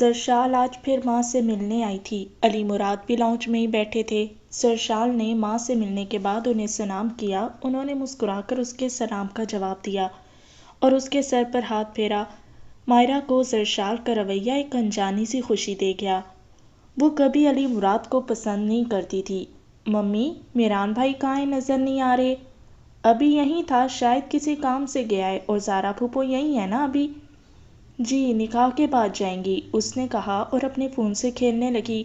سرشال آج پھر ماں سے ملنے آئی تھی۔ علی مراد بھی لاؤنج میں ہی بیٹھے تھے۔ سرشال نے ماں سے ملنے کے بعد انہیں سلام کیا۔ انہوں نے مسکرا کر اس کے سلام کا جواب دیا اور اس کے سر پر ہاتھ پھیرا۔ مائرہ کو سرشال کا رویہ ایک انجانی سی خوشی دے گیا۔ وہ کبھی علی مراد کو پسند نہیں کرتی تھی۔ ممی، میران بھائی کہاں ہیں؟ نظر نہیں آ رہے۔ ابھی یہیں تھا، شاید کسی کام سے گیا ہے۔ اور زارا پھوپھو یہیں ہے نا ابھی؟ جی، نکاح کے بعد جائیں گی، اس نے کہا اور اپنے فون سے کھیلنے لگی۔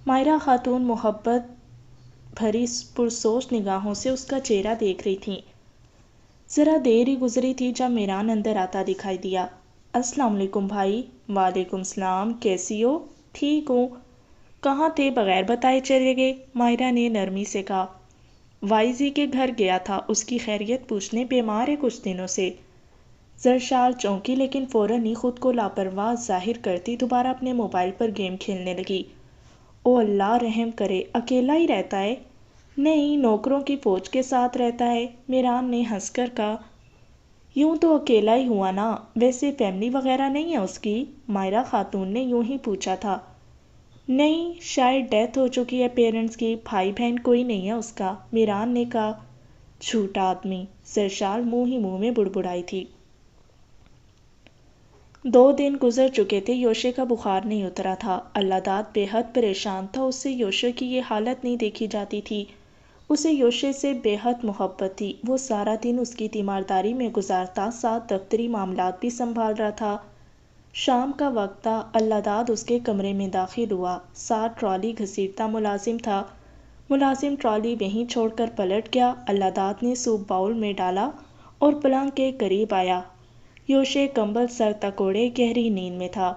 مائرہ خاتون محبت بھری پرسوچ نگاہوں سے اس کا چہرہ دیکھ رہی تھیں۔ ذرا دیر ہی گزری تھی جب میران اندر آتا دکھائی دیا۔ السلام علیکم بھائی۔ وعلیکم السلام، کیسی ہو؟ ٹھیک ہوں۔ کہاں تھے؟ بغیر بتائے چلے گئے، مائرہ نے نرمی سے کہا۔ وائی جی کے گھر گیا تھا، اس کی خیریت پوچھنے، بیمار ہے کچھ دنوں سے۔ سرشال چونکی لیکن فوراً ہی خود کو لاپرواہ ظاہر کرتی دوبارہ اپنے موبائل پر گیم کھیلنے لگی۔ او اللہ رحم کرے، اکیلا ہی رہتا ہے؟ نہیں، نوکروں کی فوج کے ساتھ رہتا ہے، میران نے ہنس کر کہا۔ یوں تو اکیلا ہی ہوا نا، ویسے فیملی وغیرہ نہیں ہے اس کی؟ مائرہ خاتون نے یوں ہی پوچھا تھا۔ نہیں، شاید ڈیتھ ہو چکی ہے پیرنٹس کی، بھائی بہن کوئی نہیں ہے اس کا، میران نے کہا۔ جھوٹا آدمی، سرشال منہ ہی منہ میں بڑبڑائی تھی۔ 2 دن گزر چکے تھے، یوشے کا بخار نہیں اترا تھا۔ اللہ داد بے حد پریشان تھا، اس سے یوشے کی یہ حالت نہیں دیکھی جاتی تھی۔ اسے یوشے سے بے حد محبت تھی۔ وہ سارا دن اس کی تیمارداری میں گزارتا، ساتھ دفتری معاملات بھی سنبھال رہا تھا۔ شام کا وقت تھا، اللہ داد اس کے کمرے میں داخل ہوا۔ ساتھ ٹرالی گھسیٹتا ملازم تھا۔ ملازم ٹرالی وہیں چھوڑ کر پلٹ گیا۔ اللہ داد نے سوپ باؤل میں ڈالا اور پلنگ کے قریب آیا۔ یوشے کمبل سر تک اوڑھے گہری نیند میں تھا۔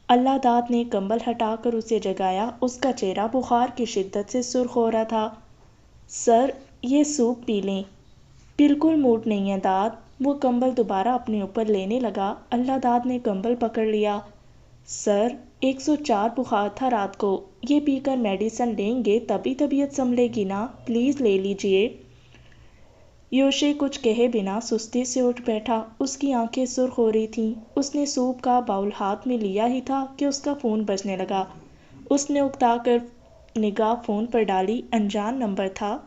اللہ داد نے کمبل ہٹا کر اسے جگایا۔ اس کا چہرہ بخار کی شدت سے سرخ ہو رہا تھا۔ سر، یہ سوپ پی لیں۔ بالکل موڈ نہیں ہے داد۔ وہ کمبل دوبارہ اپنے اوپر لینے لگا۔ اللہ داد نے کمبل پکڑ لیا۔ سر، 104 بخار تھا رات کو، یہ پی کر میڈیسن لیں گے تبھی طبیعت سنبھلے گی نا، پلیز لے لیجئے۔ یوشے کچھ کہے بنا سستی سے اٹھ بیٹھا۔ اس کی آنکھیں سرخ ہو رہی تھیں۔ اس نے سوپ کا باؤل ہاتھ میں لیا ہی تھا کہ اس کا فون بجنے لگا۔ اس نے اکتا کر نگاہ فون پر ڈالی، انجان نمبر تھا۔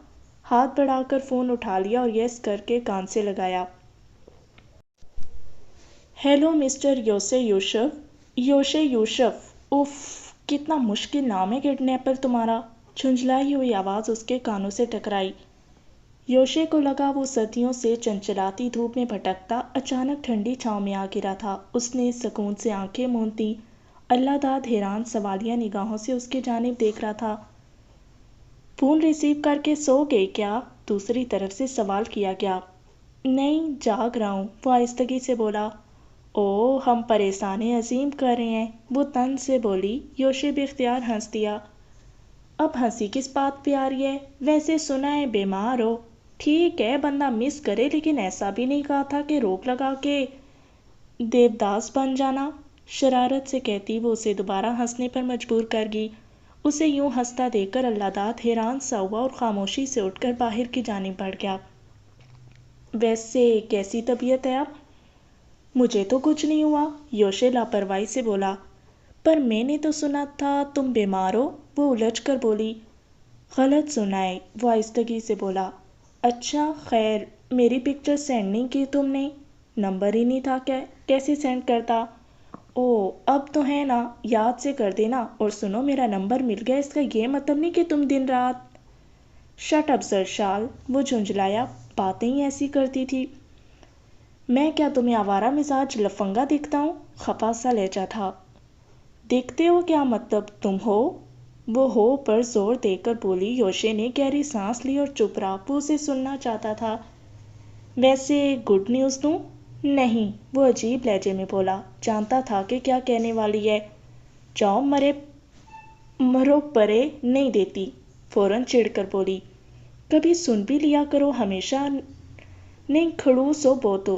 ہاتھ بڑھا کر فون اٹھا لیا اور یس کر کے کان سے لگایا۔ ہیلو مسٹر یوسے یوسف۔ یوشے یوسف، اف، کتنا مشکل نام ہے کڈنیپر تمہارا۔ جھنجھلائی ہوئی آواز اس کے کانوں سے ٹکرائی۔ یوشے کو لگا وہ صدیوں سے چنچلاتی دھوپ میں بھٹکتا اچانک ٹھنڈی چھاؤں میں آ گرا تھا۔ اس نے سکون سے آنکھیں موندیں۔ اللہ داد حیران سوالیہ نگاہوں سے اس کی جانب دیکھ رہا تھا۔ فون ریسیو کر کے سو گئے کیا؟ دوسری طرف سے سوال کیا گیا۔ نہیں، جاگ رہا ہوں، وہ آہستگی سے بولا۔ او، ہم پریشان عظیم کر رہے ہیں، وہ طنز سے بولی۔ یوشے بے اختیار ہنس دیا۔ اب ہنسی کس بات پہ آ رہی ہے؟ ویسے سنا ہے بیمار ہو۔ ٹھیک ہے، بندہ مس کرے لیکن ایسا بھی نہیں کہا تھا کہ روک لگا کے دیوداس بن جانا، شرارت سے کہتی وہ اسے دوبارہ ہنسنے پر مجبور کر گئی۔ اسے یوں ہنستا دیکھ کر اللہ داد حیران سا ہوا اور خاموشی سے اٹھ کر باہر کی جانب بڑھ گیا۔ ویسے کیسی طبیعت ہے اب؟ مجھے تو کچھ نہیں ہوا، یوشے لاپرواہی سے بولا۔ پر میں نے تو سنا تھا تم بیمار ہو، وہ الجھ کر بولی۔ غلط سنا ہے، وہ آہستگی سے بولا۔ اچھا، خیر، میری پکچر سینڈ نہیں کی تم نے؟ نمبر ہی نہیں تھا، کیسے سینڈ کرتا؟ او، اب تو ہے نا، یاد سے کر دینا۔ اور سنو، میرا نمبر مل گیا، اس کا یہ مطلب نہیں کہ تم دن رات۔ شٹ اپ سرشال، وہ جھنجھلایا، باتیں ہی ایسی کرتی تھی۔ میں کیا تمہیں آوارہ مزاج لفنگا دکھتا ہوں؟ خفا سا لہجہ تھا۔ دیکھتے ہو کیا مطلب تم ہو؟ وہ ہو پر زور دے کر بولی۔ یوشے نے گہری سانس لی اور چپ رہا، وہ اسے سننا چاہتا تھا۔ ویسے گڈ نیوز دوں؟ نہیں، وہ عجیب لہجے میں بولا، جانتا تھا کہ کیا کہنے والی ہے۔ جاؤ مرو پرے نہیں دیتی، فوراً چڑھ کر بولی۔ کبھی سن بھی لیا کرو، ہمیشہ نہیں کھڑوس ہو بہت ہو۔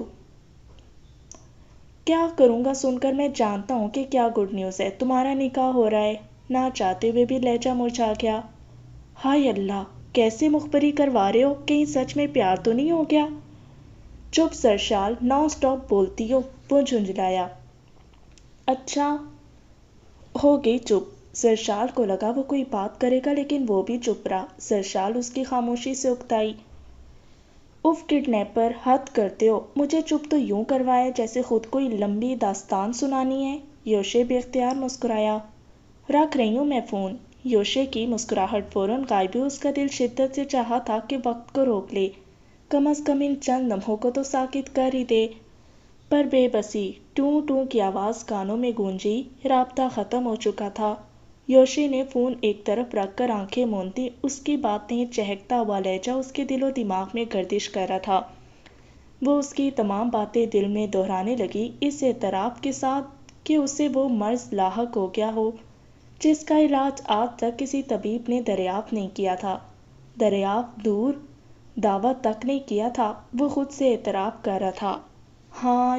کیا کروں گا سن کر؟ میں جانتا ہوں کہ کیا گڈ نیوز ہے، تمہارا نکاح ہو رہا ہے۔ نہ چاہتے ہوئے بھی لہجہ مرجھا گیا۔ ہائے اللہ، کیسے مخبری کروا رہے ہو؟ کہیں سچ میں پیار تو نہیں ہو گیا؟ چپ سرشال، نان سٹاپ بولتی ہو، وہ جھنجھلایا۔ اچھا، ہو گئی چپ۔ سرشال کو لگا وہ کوئی بات کرے گا لیکن وہ بھی چپ رہا۔ سرشال اس کی خاموشی سے اکتائی۔ اف کڈنیپر، حد کرتے ہو، مجھے چپ تو یوں کروایا جیسے خود کوئی لمبی داستان سنانی ہے۔ یوشے بے اختیار مسکرایا۔ رکھ رہی ہوں میں فون۔ یوشے کی مسکراہٹ فوراً غائب ہوئی۔ اس کا دل شدت سے چاہا تھا کہ وقت کو روک لے، کم از کم ان چند لمحوں کو تو ساکت کر ہی دے، پر بے بسی۔ ٹوں ٹوں کی آواز کانوں میں گونجی۔ رابطہ ختم ہو چکا تھا۔ یوشے نے فون ایک طرف رکھ کر آنکھیں موندیں۔ اس کی باتیں، چہکتا ہوا لہجہ اس کے دل و دماغ میں گردش کر رہا تھا۔ وہ اس کی تمام باتیں دل میں دہرانے لگی، اس اعتراف کے ساتھ کہ اسے وہ مرض لاحق ہو گیا ہو جس کا علاج آج تک کسی طبیب نے دریافت نہیں کیا تھا۔ دریافت دور، دعویٰ تک نہیں کیا تھا۔ وہ خود سے اعتراف کر رہا تھا۔ ہاں،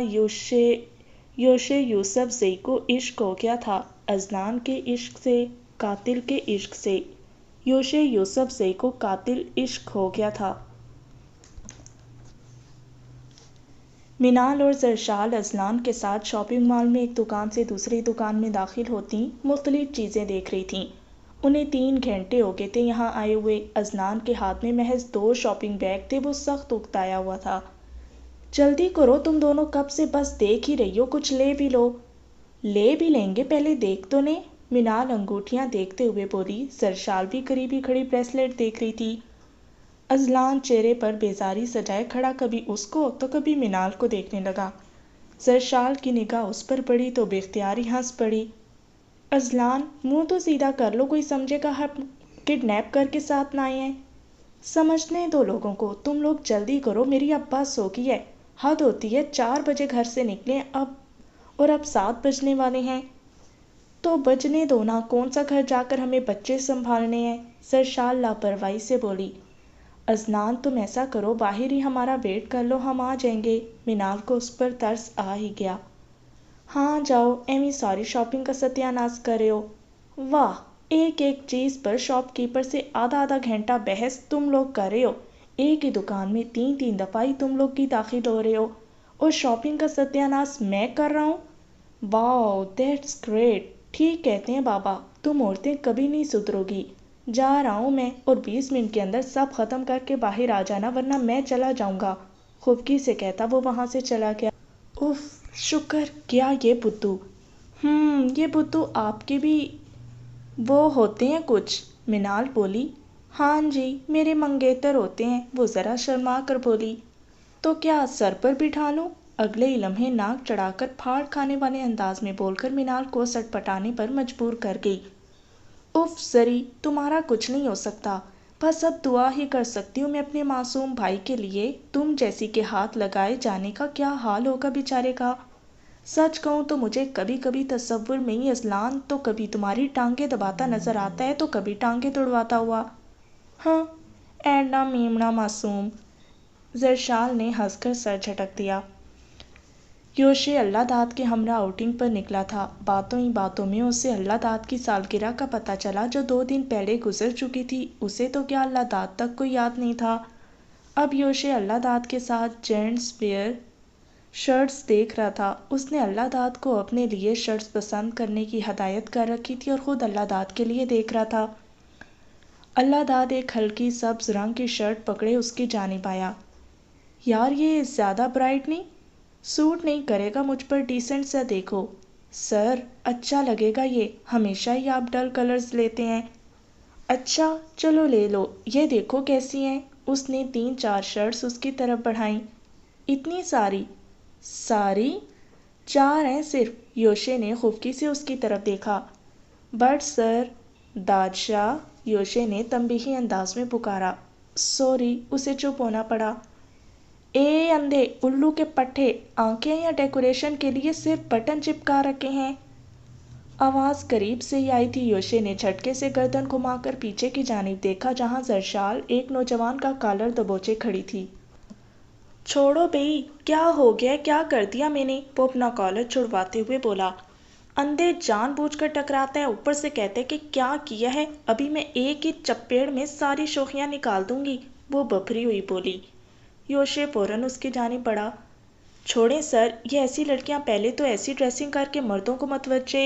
یوشے یوسف زئی کو عشق ہو گیا تھا، اذلان کے عشق سے، قاتل کے عشق سے۔ یوشے یوسف زئی کو قاتل عشق ہو گیا تھا۔ منال اور زرشال اذلان کے ساتھ شاپنگ مال میں ایک دکان سے دوسری دکان میں داخل ہوتی مختلف چیزیں دیکھ رہی تھیں۔ انہیں 3 گھنٹے ہو گئے تھے یہاں آئے ہوئے۔ اذلان کے ہاتھ میں محض 2 شاپنگ بیگ تھے۔ وہ سخت اکتایا ہوا تھا۔ جلدی کرو، تم دونوں کب سے بس دیکھ ہی رہی ہو، کچھ لے بھی لو۔ لے بھی لیں گے، پہلے دیکھ تو لیں۔ منال انگوٹھیاں دیکھتے ہوئے بولی۔ زرشال بھی قریب ہی کھڑی بریسلیٹ دیکھ رہی تھی۔ اذلان چہرے پر بیزاری سجائے کھڑا کبھی اس کو تو کبھی منال کو دیکھنے لگا۔ زرشال کی نگاہ اس پر پڑی تو بے اختیار ہی ہنس پڑی۔ اذلان، منہ تو سیدھا کر لو، کوئی سمجھے گا ہم کڈنیپ کر کے ساتھ نہ آئے ہیں۔ سمجھنے دو لوگوں کو، تم لوگ جلدی کرو، میری اب بس ہو گئی ہے، حد ہوتی ہے۔ 4 بجے گھر سے نکلے اور اب 7 بجنے والے ہیں۔ تو بجنے دو نا، کون سا گھر جا کر ہمیں بچے سنبھالنے ہیں۔ زرشال لاپرواہی سے بولی۔ اذلان، تم ایسا کرو، باہر ہی ہمارا ویٹ کر لو، ہم آ جائیں گے۔ منال کو اس پر ترس آ ہی گیا۔ ہاں جاؤ، ایویں ساری شاپنگ کا ستیہ ناش کر رہے ہو۔ واہ، ایک ایک چیز پر شاپ کیپر سے آدھا گھنٹہ بحث تم لوگ کر رہے ہو۔ ایک ہی دکان میں 3 دفعہ ہی تم لوگ کی داخل ہو رہے ہو اور شاپنگ کا ستیہ ناش میں کر رہا ہوں۔ واو، دیٹس گریٹ۔ ٹھیک کہتے ہیں بابا، تم عورتیں کبھی نہیں سدھرو گی۔ جا رہا ہوں میں، اور 20 منٹ کے اندر سب ختم کر کے باہر آ جانا ورنہ میں چلا جاؤں گا۔ خفگی سے کہتا وہ وہاں سے چلا گیا۔ اف، شکر کیا یہ بدھو۔ یہ بدھو آپ کے بھی وہ ہوتے ہیں کچھ، منال بولی۔ ہاں جی، میرے منگیتر ہوتے ہیں، وہ ذرا شرما کر بولی۔ تو کیا سر پر بٹھا لوں؟ اگلے ہی لمحے ناک چڑھا کر پھاڑ کھانے والے انداز میں بول کر منال کو سٹ پٹانے پر مجبور کر گئی۔ اف زری، تمہارا کچھ نہیں ہو سکتا، بس اب دعا ہی کر سکتی ہوں میں اپنے معصوم بھائی کے لیے۔ تم جیسی کے ہاتھ لگائے جانے کا کیا حال ہوگا بیچارے کا۔ سچ کہوں تو مجھے کبھی کبھی تصور میں ہی اذلان تو کبھی تمہاری ٹانگیں دباتا نظر آتا ہے تو کبھی ٹانگیں توڑواتا ہوا۔ ہاں، ایڈا میمنا معصوم۔ زرشال نے ہنس کر سر جھٹک دیا۔ یوشے اللہ داد کے ہمراہ آؤٹنگ پر نکلا تھا۔ باتوں ہی باتوں میں اسے اللہ داد کی سالگرہ کا پتہ چلا جو 2 دن پہلے گزر چکی تھی۔ اسے تو کیا اللہ داد تک کو یاد نہیں تھا۔ اب یوشے اللہ داد کے ساتھ جینٹس ویئر شرٹس دیکھ رہا تھا۔ اس نے اللہ داد کو اپنے لیے شرٹس پسند کرنے کی ہدایت کر رکھی تھی اور خود اللہ داد کے لیے دیکھ رہا تھا۔ اللہ داد ایک ہلکی سبز رنگ کی شرٹ پکڑے اس کی جانب آیا۔ یار، یہ زیادہ برائٹ نہیں؟ سوٹ نہیں کرے گا مجھ پر، ڈیسنٹ سا دیکھو۔ سر، اچھا لگے گا یہ، ہمیشہ ہی آپ ڈل کلرز لیتے ہیں۔ اچھا، چلو لے لو، یہ دیکھو کیسی ہیں۔ اس نے 3-4 شرٹس اس کی طرف بڑھائیں۔ اتنی ساری؟ ساری؟ 4 ہیں صرف۔ یوشے نے خفگی سے اس کی طرف دیکھا۔ بٹ سر، دادشاہ، یوشے نے تنبیہی انداز میں پکارا۔ سوری، اسے چپ ہونا پڑا۔ اے اندھے الو کے پٹھے، آنکھیں یا ڈیکوریشن کے لیے صرف بٹن چپکا رکھے ہیں۔ آواز قریب سے ہی آئی تھی۔ یوشے نے جھٹکے سے گردن گھما کر پیچھے کی جانب دیکھا جہاں زرشال ایک نوجوان کا کالر دبوچے کھڑی تھی۔ چھوڑو بھئی، کیا ہو گیا، کیا کر دیا میں نے؟ وہ اپنا کالر چھڑواتے ہوئے بولا۔ اندھے جان بوجھ کر ٹکراتا ہے، اوپر سے کہتے کہ کیا کیا ہے، ابھی میں ایک ہی چپیڑ میں ساری شوخیاں نکال دوں گی، وہ بھری ہوئی بولی۔ یوشے فوراً اس کی جانب بڑھا۔ چھوڑیں سر، یہ ایسی لڑکیاں پہلے تو ایسی ڈریسنگ کر کے مردوں کو متوجہ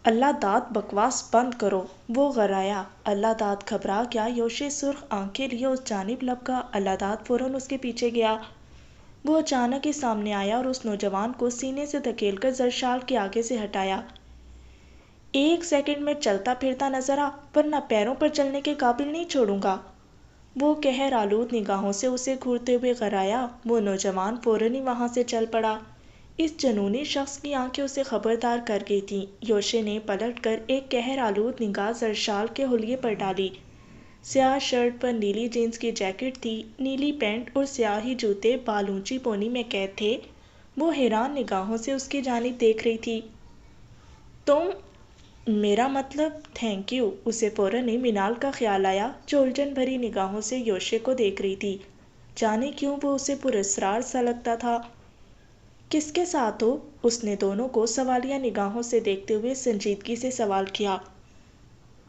اللہ داد بکواس بند کرو، وہ غرایا۔ اللہ داد گھبرا گیا۔ یوشے سرخ آنکھیں لیے اس جانب لپکا۔ اللہ داد فوراً اس کے پیچھے گیا۔ وہ اچانک ہی سامنے آیا اور اس نوجوان کو سینے سے دھکیل کر زرشال کے آگے سے ہٹایا۔ 1 سیکنڈ میں چلتا پھرتا نظر آ، ورنہ پیروں پر چلنے کے قابل نہیں چھوڑوں گا۔ وہ قہر آلود نگاہوں سے اسے گھورتے ہوئے غرایا۔ وہ نوجوان فوراً ہی وہاں سے چل پڑا۔ اس جنونی شخص کی آنکھیں اسے خبردار کر گئی تھیں۔ یوشے نے پلٹ کر ایک قہر آلود نگاہ زرشال کے حلیے پر ڈالی۔ سیاہ شرٹ پر نیلی جینس کی جیکٹ تھی، نیلی پینٹ اور سیاہی جوتے بال اونچی پونی میں قید تھے۔ وہ حیران نگاہوں سے اس کی جانب دیکھ رہی تھی۔ تم، میرا مطلب تھینک یو۔ اسے فوراً ہی مینال کا خیال آیا، جو الجھن بھری نگاہوں سے یوشے کو دیکھ رہی تھی۔ جانے کیوں وہ اسے پراسرار سا لگتا تھا۔ کس کے ساتھ ہو؟ اس نے دونوں کو سوالیہ نگاہوں سے دیکھتے ہوئے سنجیدگی سے سوال کیا۔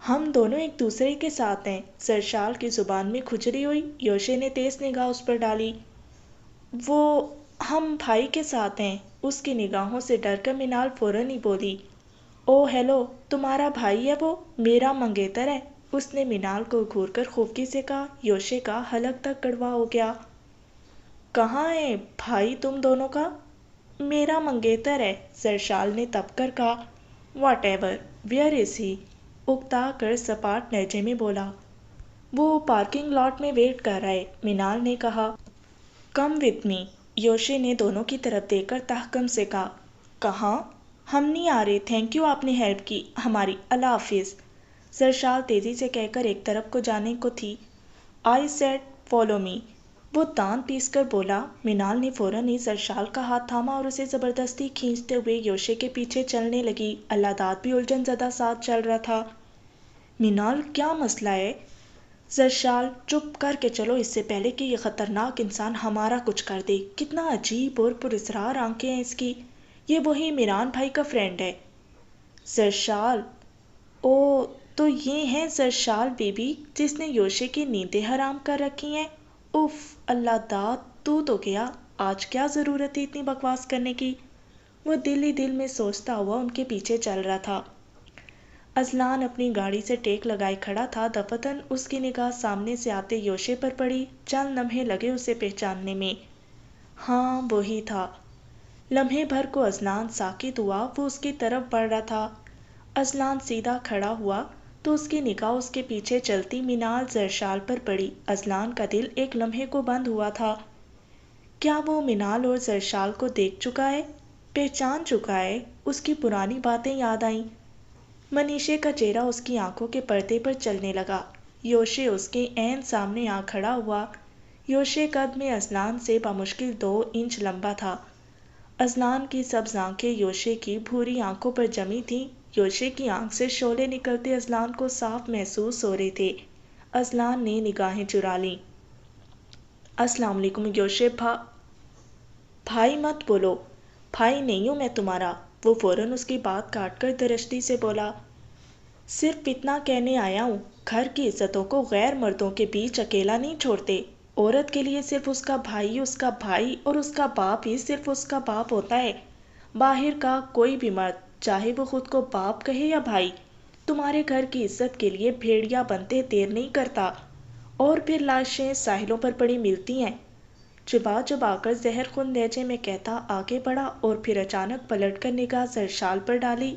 ہم دونوں ایک دوسرے کے ساتھ ہیں، زرشال کی زبان میں کھجلی ہوئی۔ یوشے نے تیز نگاہ اس پر ڈالی۔ وہ، ہم بھائی کے ساتھ ہیں۔ اس کی نگاہوں سے ڈر کر مینال فوراً ہی بولی۔ او ہیلو، تمہارا بھائی ہے وہ؟ میرا منگیتر ہے، اس نے مینال کو گھور کر خفگی سے کہا۔ یوشے کا حلق تک کڑوا ہو گیا۔ کہاں ہے بھائی تم دونوں کا؟ میرا منگیتر ہے، زرشال نے تپ کر کہا۔ واٹ ایور، ویئر از ہی؟ اکتا کر سپاٹ لہجے میں بولا۔ وہ پارکنگ لاٹ میں ویٹ کر رہا ہے، مینال نے کہا۔ کم وتھ می، یوشے نے دونوں کی طرف دیکھ کر تحکم سے کہا۔ کہاں؟ ہم نہیں آ رہے، تھینک یو آپ نے ہیلپ کی ہماری، اللہ حافظ۔ زرشال تیزی سے کہہ کر ایک طرف کو جانے کو تھی۔ آئی سیڈ فالو می، وہ دانت پیس کر بولا۔ مینال نے فوراً ہی زرشال کا ہاتھ تھاما اور اسے زبردستی کھینچتے ہوئے یوشے کے پیچھے چلنے لگی۔ اللہ داد بھی الجھن زدہ ساتھ چل رہا تھا۔ مینال، کیا مسئلہ ہے؟ زرشال، چپ کر کے چلو اس سے پہلے کہ یہ خطرناک انسان ہمارا کچھ کر دے۔ کتنا عجیب اور پراسرار آنکھیں ہیں اس کی۔ یہ وہی میران بھائی کا فرینڈ ہے۔ زرشال، او تو یہ ہیں زرشال بی بی جس نے یوشے کی نیندیں حرام کر رکھی ہیں۔ اف، اللہ داد تو گیا، آج کیا ضرورت تھی اتنی بکواس کرنے کی؟ وہ دل ہی دل میں سوچتا ہوا ان کے پیچھے چل رہا تھا۔ اذلان اپنی گاڑی سے ٹیک لگائے کھڑا تھا۔ دفتن اس کی نگاہ سامنے سے آتے یوشے پر پڑی۔ چند لمحے لگے اسے پہچاننے میں۔ ہاں وہی تھا۔ لمحے بھر کو اذلان ساکت ہوا، وہ اس کی طرف بڑھ رہا تھا۔ اذلان سیدھا کھڑا ہوا تو اس کی نگاہ اس کے پیچھے چلتی مینال زرشال پر پڑی۔ اذلان کا دل ایک لمحے کو بند ہوا تھا۔ کیا وہ مینال اور زرشال کو دیکھ چکا ہے، پہچان چکا ہے؟ اس کی پرانی باتیں یاد آئیں۔ منیشے کا چہرہ اس کی آنکھوں کے پردے پر چلنے لگا۔ یوشے اس کے عین سامنے آ کھڑا ہوا۔ یوشے قد میں اذلان سے بمشکل 2 انچ لمبا تھا۔ اذلان کی سبز آنکھیں یوشے کی بھوری آنکھوں پر جمی تھیں۔ یوشے کی آنکھ سے شعلے نکلتے اذلان کو صاف محسوس ہو رہے تھے۔ اذلان نے نگاہیں چرا لیں۔ السلام علیکم یوشے بھائی مت بولو، بھائی نہیں ہوں میں تمہارا، وہ فوراً اس کی بات کاٹ کر درشتی سے بولا۔ صرف اتنا کہنے آیا ہوں، گھر کی عزتوں کو غیر مردوں کے بیچ اکیلا نہیں چھوڑتے۔ عورت کے لیے صرف اس کا بھائی اور اس کا باپ ہی صرف اس کا باپ ہوتا ہے۔ باہر کا کوئی بھی مرد، چاہے وہ خود کو باپ کہے یا بھائی، تمہارے گھر کی عزت کے لیے بھیڑیا بنتے دیر نہیں کرتا۔ اور پھر لاشیں ساحلوں پر پڑی ملتی ہیں، چبا کر زہر خون لہجے میں کہتا آگے بڑھا اور پھر اچانک پلٹ کر نگاہ زرشال پر ڈالی،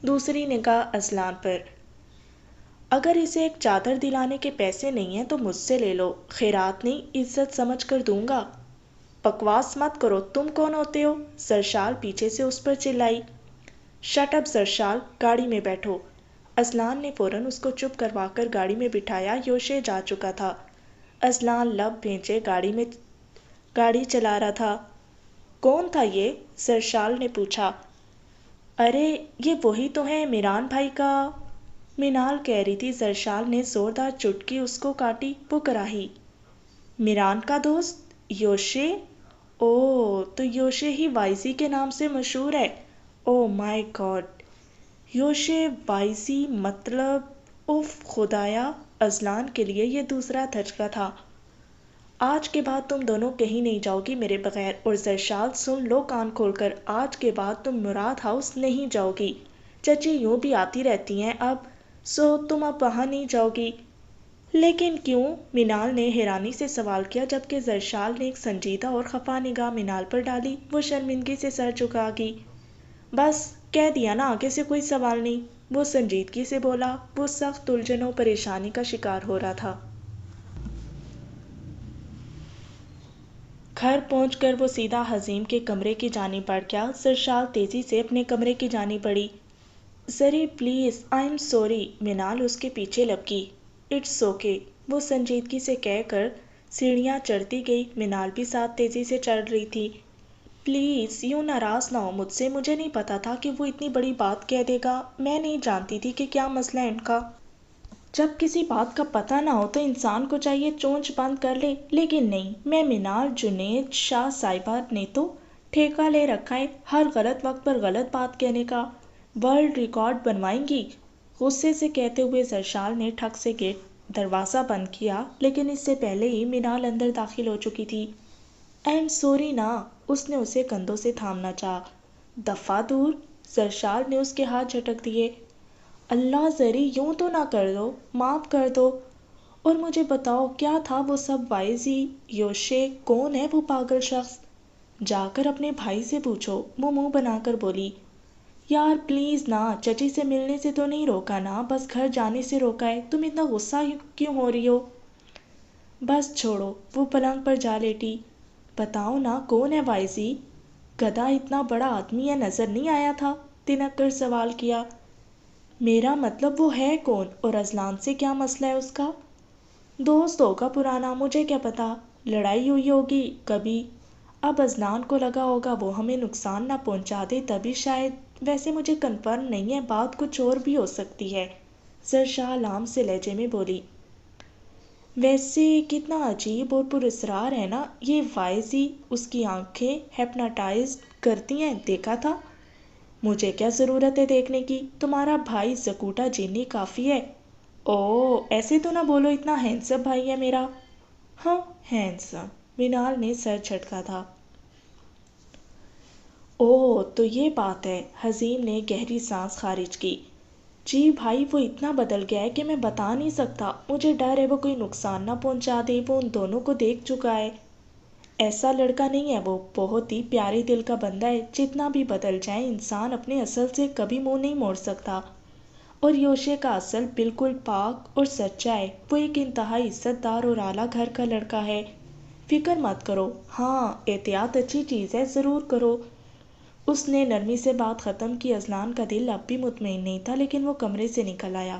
دوسری نگاہ اذلان پر۔ اگر اسے ایک چادر دلانے کے پیسے نہیں ہیں تو مجھ سے لے لو، خیرات نہیں عزت سمجھ کر دوں گا۔ بکواس مت کرو، تم کون ہوتے ہو؟ زرشال پیچھے سے اس پر چلائی۔ شٹ اپ زرشال، گاڑی میں بیٹھو۔ اذلان نے فوراً اس کو چپ کروا کر گاڑی میں بٹھایا۔ یوشے جا چکا تھا۔ اذلان لب بھینچے گاڑی چلا رہا تھا۔ کون تھا یہ؟ زرشال نے پوچھا۔ ارے یہ وہی تو ہے میران بھائی کا، مینال کہہ رہی تھی۔ زرشال نے زوردار چٹکی اس کو کاٹی۔ وہ کراہی، میران کا دوست یوشے؟ اوہ، تو یوشے ہی وائزی کے نام سے مشہور ہے۔ او مائی گاڈ، یوشے وائزی مطلب، اف خدایا! اذلان کے لیے یہ دوسرا دھچکا تھا۔ آج کے بعد تم دونوں کہیں نہیں جاؤ گی میرے بغیر، اور زرشال سن لو کان کھول کر، آج کے بعد تم مراد ہاؤس نہیں جاؤ گی۔ چچی یوں بھی آتی رہتی ہیں اب، سو تم اب وہاں نہیں جاؤ گی؟ لیکن کیوں؟ مینال نے حیرانی سے سوال کیا، جبکہ زرشال نے ایک سنجیدہ اور خفا نگاہ مینال پر ڈالی۔ وہ شرمندگی سے سر جھکا گئی۔ بس کہہ دیا نا، آگے سے کوئی سوال نہیں، وہ سنجیدگی سے بولا۔ وہ سخت الجھن و پریشانی کا شکار ہو رہا تھا۔ گھر پہنچ کر وہ سیدھا حزیم کے کمرے کی جانب بڑھ گیا۔ زرشال تیزی سے اپنے کمرے کی جانب بڑھی۔ زری پلیز، آئی ایم سوری، مینال اس کے پیچھے لپکی۔ اٹس اوکے، وہ سنجیدگی سے کہہ کر سیڑھیاں چڑھتی گئی۔ مینال بھی ساتھ تیزی سے چڑھ رہی تھی۔ پلیز یوں ناراض نہ ہو مجھ سے، مجھے نہیں پتا تھا کہ وہ اتنی بڑی بات کہہ دے گا، میں نہیں جانتی تھی کہ کیا مسئلہ ہے ان کا۔ جب کسی بات کا پتہ نہ ہو تو انسان کو چاہیے چونچ بند کر لے، لیکن نہیں، میں مینال جنید شاہ صاحبہ نے تو ٹھیکہ لے رکھا ہے ہر غلط وقت پر غلط بات کہنے کا، ورلڈ ریکارڈ بنوائیں گی۔ غصے سے کہتے ہوئے زرشال نے ٹھک سے گیٹ دروازہ بند کیا، لیکن اس سے پہلے ہی مینال اندر داخل ہو چکی تھی۔ آئی ایم سوری نا، اس نے اسے کندھوں سے تھامنا چاہا۔ دفعہ دور، زرشال نے اس کے ہاتھ جھٹک دیے۔ اللہ زری، یوں تو نہ کر دو، معاف کر دو، اور مجھے بتاؤ کیا تھا وہ سب؟ وائزی یوشے کون ہے وہ پاگل شخص؟ جا کر اپنے بھائی سے پوچھو، وہ منہ بنا کر بولی۔ یار پلیز نا، چچی سے ملنے سے تو نہیں روکا نا، بس گھر جانے سے روکا ہے، تم اتنا غصہ کیوں ہو رہی ہو؟ بس چھوڑو، وہ پلنگ پر جا لیٹی۔ بتاؤ نا کون ہے وائزی؟ گدھا اتنا بڑا آدمی ہے، نظر نہیں آیا تھا؟ تنک کر سوال کیا۔ میرا مطلب وہ ہے کون، اور ازلان سے کیا مسئلہ ہے اس کا؟ دوست ہوگا پرانا، مجھے کیا پتا، لڑائی ہوئی ہوگی کبھی، اب ازلان کو لگا ہوگا وہ ہمیں نقصان نہ پہنچا دے تبھی شاید، ویسے مجھے کنفرم نہیں ہے، بات کچھ اور بھی ہو سکتی ہے، زرشال عام سے لہجے میں بولی۔ ویسے کتنا عجیب اور پراسرار ہے نا یہ وائزی، اس کی آنکھیں ہپناٹائز کرتی ہیں، دیکھا تھا؟ مجھے کیا ضرورت ہے دیکھنے کی، تمہارا بھائی زکوٹا جینی کافی ہے۔ اوہ ایسے تو نہ بولو، اتنا ہینڈسم بھائی ہے میرا۔ ہاں ہینڈسم، مینال نے سر جھٹکا تھا۔ اوہ تو یہ بات ہے، حزیم نے گہری سانس خارج کی۔ جی بھائی، وہ اتنا بدل گیا ہے کہ میں بتا نہیں سکتا، مجھے ڈر ہے وہ کوئی نقصان نہ پہنچا دے، وہ ان دونوں کو دیکھ چکا ہے۔ ایسا لڑکا نہیں ہے وہ، بہت ہی پیارے دل کا بندہ ہے، جتنا بھی بدل جائے انسان اپنے اصل سے کبھی منہ نہیں موڑ سکتا، اور یوشے کا اصل بالکل پاک اور سچا ہے، وہ ایک انتہائی عزت دار اور اعلیٰ گھر کا لڑکا ہے، فکر مت کرو۔ ہاں احتیاط اچھی چیز ہے، ضرور کرو۔ اس نے نرمی سے بات ختم کی۔ ازلان کا دل اب بھی مطمئن نہیں تھا، لیکن وہ کمرے سے نکل آیا۔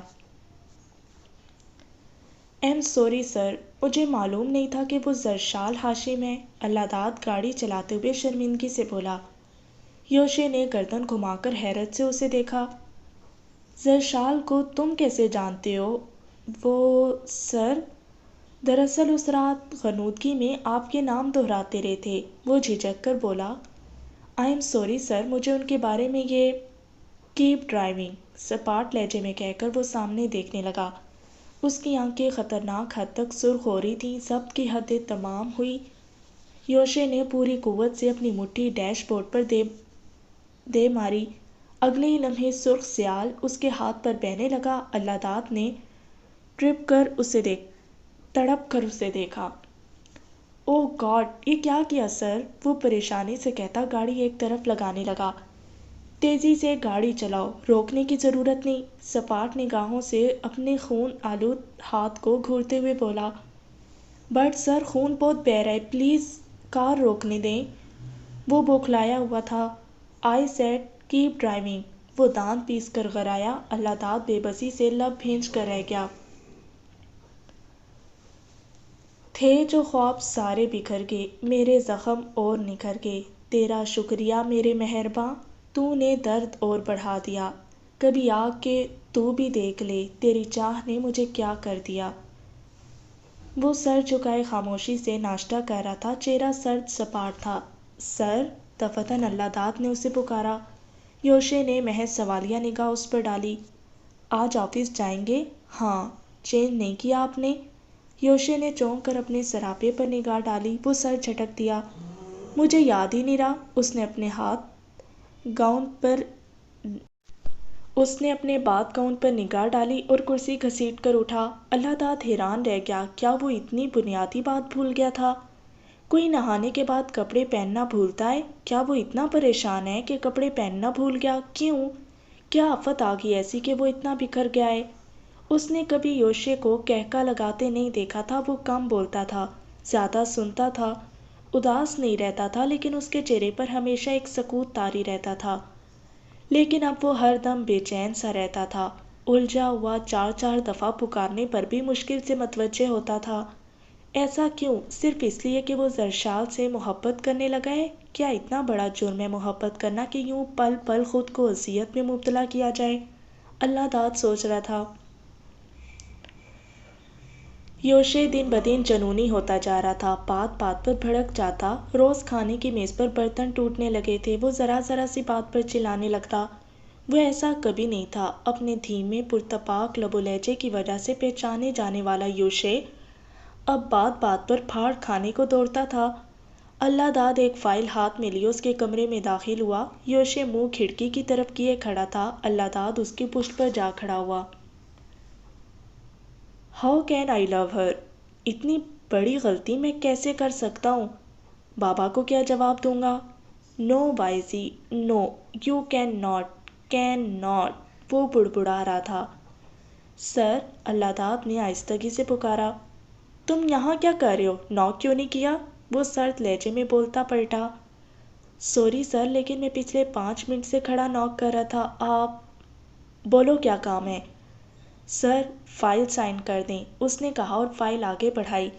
ایم سوری سر، مجھے معلوم نہیں تھا کہ وہ زرشال ہاشم ہے، اللہ داد گاڑی چلاتے ہوئے شرمندگی سے بولا۔ یوشے نے گردن گھما کر حیرت سے اسے دیکھا۔ زرشال کو تم کیسے جانتے ہو؟ وہ سر، دراصل اس رات غنودگی میں آپ کے نام دہراتے رہے تھے، وہ جھجک کر بولا۔ آئی ایم سوری سر، مجھے ان کے بارے میں یہ کیپ ڈرائیونگ، سپاٹ لہجے میں کہہ کر وہ سامنے دیکھنے لگا۔ اس کی آنکھیں خطرناک حد تک سرخ ہو رہی تھیں، ضبط کی حدیں تمام ہوئی۔ یوشے نے پوری قوت سے اپنی مٹھی ڈیش بورڈ پر دے ماری، اگلے ہی لمحے سرخ سیال اس کے ہاتھ پر بہنے لگا۔ اللہ داد نے تڑپ کر اسے دیکھا۔ اوہ گاڈ، یہ کیا کیا سر؟ وہ پریشانی سے کہتا گاڑی ایک طرف لگانے لگا۔ تیزی سے گاڑی چلاؤ، روکنے کی ضرورت نہیں، سپاٹ نگاہوں سے اپنے خون آلود ہاتھ کو گھورتے ہوئے بولا۔ بٹ سر، خون بہت بہہ رہا ہے، پلیز کار روکنے دیں۔ وہ بوکھلایا ہوا تھا۔ آئی سیڈ کیپ ڈرائیونگ، وہ دانت پیس کر غرایا۔ اللہ داد بے بسی سے لب بھینچ کر رہ گیا۔ تھے جو خواب سارے بکھر گئے، میرے زخم اور نکھر گئے، تیرا شکریہ میرے مہرباں، تو نے درد اور بڑھا دیا، کبھی آ کے تو بھی دیکھ لے، تیری چاہ نے مجھے کیا کر دیا۔ وہ سر جھکائے خاموشی سے ناشتہ کر رہا تھا، چہرہ سرد سپاٹ تھا۔ سر، دفتن اللہ داد نے اسے پکارا۔ یوشے نے محض سوالیہ نگاہ اس پر ڈالی۔ آج آفس جائیں گے؟ ہاں۔ چینج نہیں کیا آپ نے؟ یوشے نے چونک کر اپنے سراپے پر نگاہ ڈالی۔ وہ سر جھٹک دیا۔ مجھے یاد ہی نہیں رہا۔ اس نے اپنے ہاتھ گاؤن پر اس نے اپنے بات کا ان پر نگاہ ڈالی اور کرسی گھسیٹ کر اٹھا۔ اللہ داد حیران رہ گیا، کیا وہ اتنی بنیادی بات بھول گیا تھا؟ کوئی نہانے کے بعد کپڑے پہننا بھولتا ہے؟ کیا وہ اتنا پریشان ہے کہ کپڑے پہننا بھول گیا؟ کیوں؟ کیا آفت آ گئی ایسی کہ وہ اتنا بکھر گیا ہے؟ اس نے کبھی یوشے کو کہکا لگاتے نہیں دیکھا تھا۔ وہ کم بولتا تھا، زیادہ سنتا تھا، اداس نہیں رہتا تھا، لیکن اس کے چہرے پر ہمیشہ ایک سکوت طاری رہتا تھا۔ لیکن اب وہ ہر دم بے چین سا رہتا تھا، الجھا ہوا، چار چار دفعہ پکارنے پر بھی مشکل سے متوجہ ہوتا تھا۔ ایسا کیوں؟ صرف اس لیے کہ وہ زرشال سے محبت کرنے لگا ہے؟ کیا اتنا بڑا جرم ہے محبت کرنا کہ یوں پل پل خود کو اذیت میں مبتلا کیا جائے؟ اللہ داد سوچ رہا تھا۔ یوشے دن بدن جنونی ہوتا جا رہا تھا، بات بات پر بھڑک جاتا، روز کھانے کی میز پر برتن ٹوٹنے لگے تھے، وہ ذرا ذرا سی بات پر چلانے لگتا۔ وہ ایسا کبھی نہیں تھا۔ اپنے دھیمے پرتپاک لب و لہجے کی وجہ سے پہچانے جانے والا یوشے اب بات بات پر پھاڑ کھانے کو دوڑتا تھا۔ اللہ داد ایک فائل ہاتھ میں لیے اس کے کمرے میں داخل ہوا۔ یوشے منہ کھڑکی کی طرف کیے کھڑا تھا۔ اللہ داد اس کی پشت پر جا کھڑا ہوا۔ ہاؤ کین آئی لو ہر؟ اتنی بڑی غلطی میں کیسے کر سکتا ہوں؟ بابا کو کیا جواب دوں گا؟ نو بائزی، نو، یو کین ناٹ، وہ بڑبڑا رہا تھا۔ سر، اللہ داد نے آہستگی سے پکارا۔ تم یہاں کیا کر رہے ہو؟ ناک کیوں نہیں کیا؟ وہ سرد لہجے میں بولتا پلٹا۔ سوری سر، لیکن میں پچھلے 5 منٹ سے کھڑا ناک کر رہا تھا۔ آپ بولو کیا کام ہے؟ سر، فائل سائن کر دیں، اس نے کہا اور فائل آگے بڑھائی۔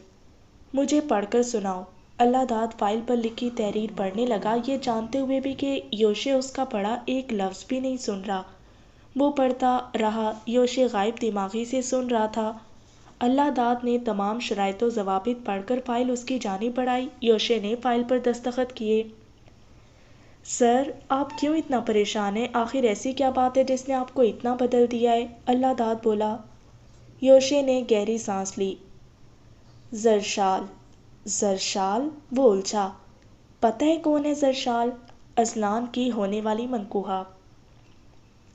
مجھے پڑھ کر سناؤ۔ اللہ داد فائل پر لکھی تحریر پڑھنے لگا، یہ جانتے ہوئے بھی کہ یوشے اس کا پڑھا ایک لفظ بھی نہیں سن رہا۔ وہ پڑھتا رہا، یوشے غائب دماغی سے سن رہا تھا۔ اللہ داد نے تمام شرائط و ضوابط پڑھ کر فائل اس کی جانب بڑھائی۔ یوشے نے فائل پر دستخط کیے۔ سر، آپ کیوں اتنا پریشان ہیں؟ آخر ایسی کیا بات ہے جس نے آپ کو اتنا بدل دیا ہے؟ اللہ داد بولا۔ یوشے نے گہری سانس لی۔ زرشال، زرشال؟ وہ الجھا۔ پتہ ہے کون ہے زرشال؟ ازلان کی ہونے والی منکوحہ۔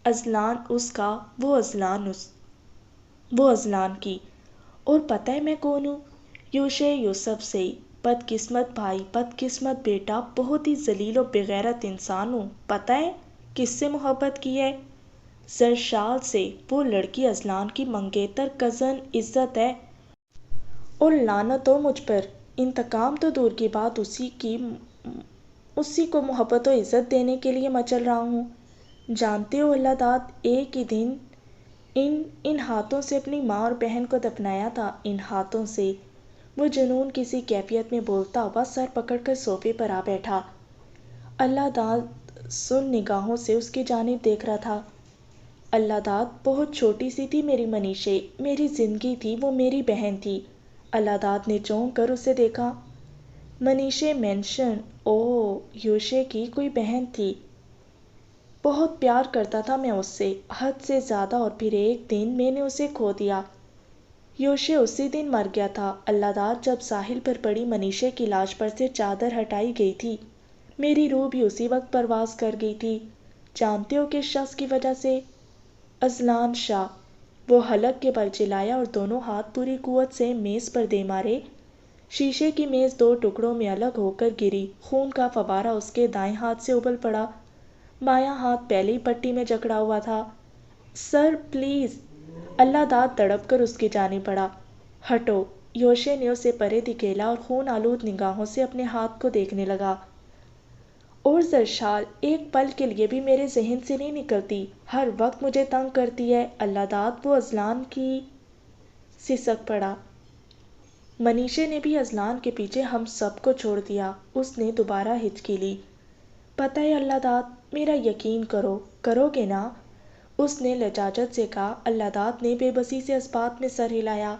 ازلان اس کا، وہ ازلان کی۔ اور پتہ ہے میں کون ہوں؟ یوشے یوسف سے، بدقسمت بھائی، بدقسمت بیٹا، بہت ہی ذلیل و بغیرت انسان ہوں۔ پتہ ہے کس سے محبت کی ہے؟ زرشال سے، وہ لڑکی ازلان کی منگیتر کزن عزت ہے۔ اور لعنت ہو مجھ پر، انتقام تو دور کی بات، اسی کو محبت و عزت دینے کے لیے مچل رہا ہوں۔ جانتے ہو اللہ داد، ایک ہی دن ان ہاتھوں سے اپنی ماں اور بہن کو دفنایا تھا، ان ہاتھوں سے۔ وہ جنون کسی کیفیت میں بولتا ہوا سر پکڑ کر صوفے پر آ بیٹھا۔ اللہ داد سن نگاہوں سے اس کی جانب دیکھ رہا تھا۔ اللہ داد، بہت چھوٹی سی تھی میری منیشے، میری زندگی تھی، وہ میری بہن تھی۔ اللہ داد نے چونک کر اسے دیکھا۔ منیشے مینشن، اوہ، یوشے کی کوئی بہن تھی۔ بہت پیار کرتا تھا میں اس سے، حد سے زیادہ، اور پھر ایک دن میں نے اسے کھو دیا۔ یوشے اسی دن مر گیا تھا۔ اللہ داد، جب ساحل پر پڑی منیشے کی لاش پر سے چادر ہٹائی گئی تھی، میری روح بھی اسی وقت پرواز کر گئی تھی۔ جانتے ہو کس شخص کی وجہ سے؟ ازلان شاہ۔ وہ حلق کے بل چلایا اور دونوں ہاتھ پوری قوت سے میز پر دے مارے۔ شیشے کی میز 2 ٹکڑوں میں الگ ہو کر گری، خون کا فوارہ اس کے دائیں ہاتھ سے ابل پڑا، بایاں ہاتھ پہلے ہی پٹی میں جکڑا ہوا تھا۔ Sir please! اللہ داد تڑپ کر اس کی جانب بڑھا۔ ہٹو! یوشے نے اسے پرے دھکیلا اور خون آلود نگاہوں سے اپنے ہاتھ کو دیکھنے لگا۔ اور زرشال ایک پل کے لیے بھی میرے ذہن سے نہیں نکلتی، ہر وقت مجھے تنگ کرتی ہے۔ اللہ داد، وہ ازلان کی سسک پڑا۔ منیشے نے بھی ازلان کے پیچھے ہم سب کو چھوڑ دیا۔ اس نے دوبارہ ہچکی لی۔ پتہ ہے اللہ داد، میرا یقین کرو گے نا؟ اس نے لجاجت سے کہا۔ اللہ داد نے بے بسی سے اس بات میں سر ہلایا۔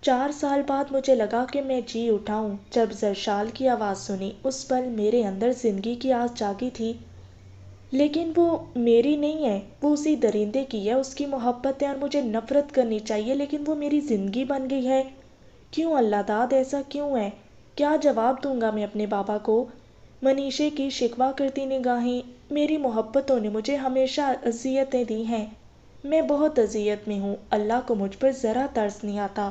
4 سال بعد مجھے لگا کہ میں جی اٹھا ہوں جب زرشال کی آواز سنی۔ اس پل میرے اندر زندگی کی آس جاگی تھی، لیکن وہ میری نہیں ہے، وہ اسی درندے کی ہے، اس کی محبت ہے اور مجھے نفرت کرنی چاہیے، لیکن وہ میری زندگی بن گئی ہے۔ کیوں اللہ داد، ایسا کیوں ہے؟ کیا جواب دوں گا میں اپنے بابا کو؟ منیشے کی شکوہ کرتی نگاہیں میری محبتوں نے مجھے ہمیشہ اذیتیں دی ہیں، میں بہت اذیت میں ہوں، اللہ کو مجھ پر ذرا ترس نہیں آتا،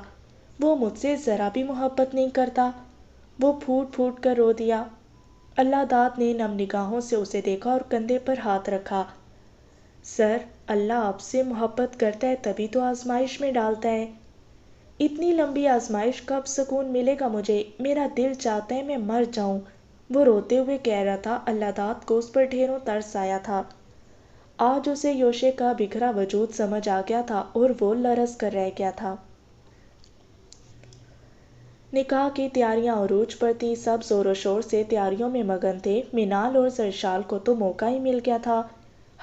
وہ مجھ سے ذرا بھی محبت نہیں کرتا۔ وہ پھوٹ پھوٹ کر رو دیا۔ اللہ داد نے نم نگاہوں سے اسے دیکھا اور کندھے پر ہاتھ رکھا۔ سر، اللہ آپ سے محبت کرتا ہے تبھی تو آزمائش میں ڈالتا ہے۔ اتنی لمبی آزمائش کب سکون ملے گا مجھے؟ میرا دل چاہتا ہے میں مر جاؤں، وہ روتے ہوئے کہہ رہا تھا۔ اللہ داد کو اس پر ڈھیروں ترس آیا تھا۔ آج اسے یوشے کا بکھرا وجود سمجھ آ گیا تھا اور وہ لرز کر رہ گیا تھا۔ نکاح کی تیاریاں عروج پر تھی، سب زور و شور سے تیاریوں میں مگن تھے۔ منال اور زرشال کو تو موقع ہی مل گیا تھا،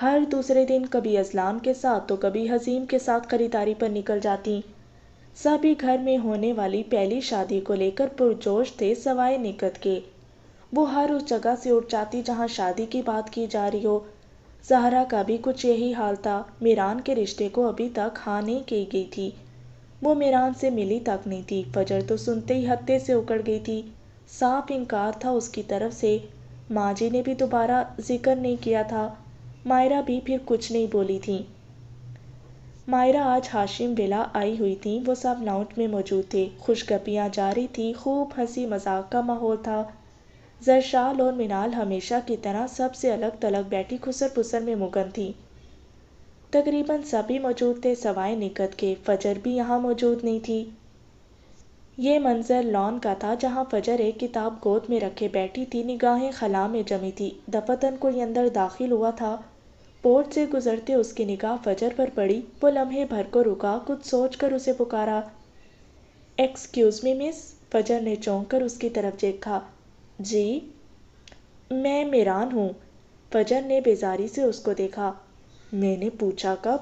ہر دوسرے دن کبھی ازلام کے ساتھ تو کبھی حزیم کے ساتھ خریداری پر نکل جاتی۔ سبھی گھر میں ہونے والی پہلی شادی کو لے کر پرجوش تھے سوائے نکت کے۔ وہ ہر اس جگہ سے اٹھ جاتی جہاں شادی کی بات کی جا رہی ہو۔ زہرا کا بھی کچھ یہی حال تھا، میران کے رشتے کو ابھی تک ہاں نہیں کی گئی تھی، وہ میران سے ملی تک نہیں تھی۔ فجر تو سنتے ہی ہتے سے اکڑ گئی تھی، صاف انکار تھا اس کی طرف سے۔ ماں جی نے بھی دوبارہ ذکر نہیں کیا تھا، مائرہ بھی پھر کچھ نہیں بولی تھی۔ مائرہ آج ہاشم ولا آئی ہوئی تھیں، وہ سب لاؤنج میں موجود تھے، خوشگپیاں جاری تھیں، خوب ہنسی مذاق کا ماحول تھا۔ زرشال اور منال ہمیشہ کی طرح سب سے الگ تھلگ بیٹھی خسر پسر میں مگن تھی۔ تقریباً سبھی موجود تھے سوائے نکت کے، فجر بھی یہاں موجود نہیں تھی۔ یہ منظر لان کا تھا جہاں فجر ایک کتاب گود میں رکھے بیٹھی تھی، نگاہیں خلا میں جمی تھی۔ دفتن کوئی اندر داخل ہوا تھا، پورٹ سے گزرتے اس کی نگاہ فجر پر پڑی، وہ لمحے بھر کو رکا، کچھ سوچ کر اسے پکارا۔ ایکسکیوز می مس، فجر نے چونک کر اس کی طرف دیکھا۔ جی؟ میں میران ہوں۔ فجر نے بیزاری سے اس کو دیکھا۔ میں نے پوچھا کب؟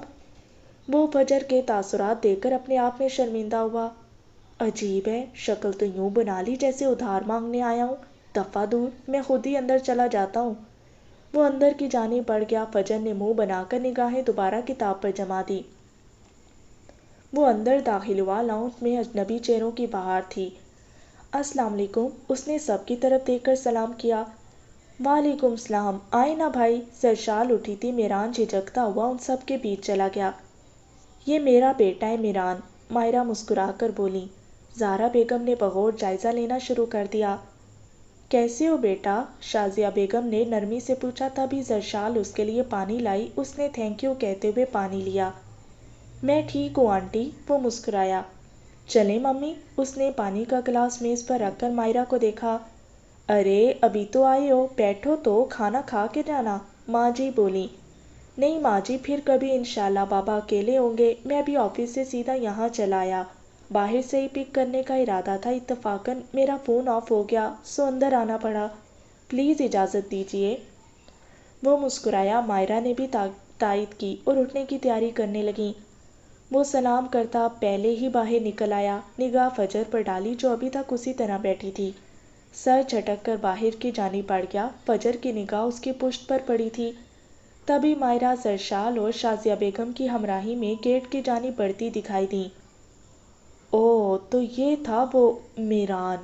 وہ فجر کے تاثرات دیکھ کر اپنے آپ میں شرمندہ ہوا۔ عجیب ہے، شکل تو یوں بنا لی جیسے ادھار مانگنے آیا ہوں، دفعہ دور، میں خود ہی اندر چلا جاتا ہوں۔ وہ اندر کی جانب بڑھ گیا۔ فجر نے منہ بنا کر نگاہیں دوبارہ کتاب پر جما دی۔ وہ اندر داخل ہوا، لاؤنج میں اجنبی چہروں کی بہار تھی۔ السلام علیکم، اس نے سب کی طرف دیکھ کر سلام کیا۔ وعلیکم السلام، آئے نا بھائی۔ زرشال اٹھی تھی، میران جھجکتا ہوا ان سب کے بیچ چلا گیا۔ یہ میرا بیٹا ہے میران، مائرہ مسکرا کر بولی۔ زہرا بیگم نے بغور جائزہ لینا شروع کر دیا۔ کیسے ہو بیٹا؟ شازیہ بیگم نے نرمی سے پوچھا، تبھی زرشال اس کے لیے پانی لائی، اس نے تھینک یو کہتے ہوئے پانی لیا۔ میں ٹھیک ہوں آنٹی، وہ مسکرایا۔ چلیں ممی، اس نے پانی کا گلاس میز پر رکھ کر مائرہ کو دیکھا۔ ارے ابھی تو آئے ہو، بیٹھو تو کھانا کھا کے جانا، ماں جی بولی۔ نہیں ماں جی، پھر کبھی انشاءاللہ، بابا اکیلے ہوں گے، میں ابھی آفس سے سیدھا یہاں چلا آیا، باہر سے ہی پک کرنے کا ارادہ تھا، اتفاقاً میرا فون آف ہو گیا سو اندر آنا پڑا، پلیز اجازت دیجیے۔ وہ مسکرایا۔ مائرہ نے بھی تائید کی اور اٹھنے کی تیاری کرنے لگی۔ وہ سلام کرتا پہلے ہی باہر نکل آیا، نگاہ فجر پر ڈالی جو ابھی تک اسی طرح بیٹھی تھی، سر جھٹک کر باہر کی جانب بڑھ گیا۔ فجر کی نگاہ اس کی پشت پر پڑی تھی، تبھی مائرہ زرشال اور شازیہ بیگم کی ہمراہی میں گیٹ کی جانب بڑھتی دکھائی دیں۔ اوہ، تو یہ تھا وہ میران،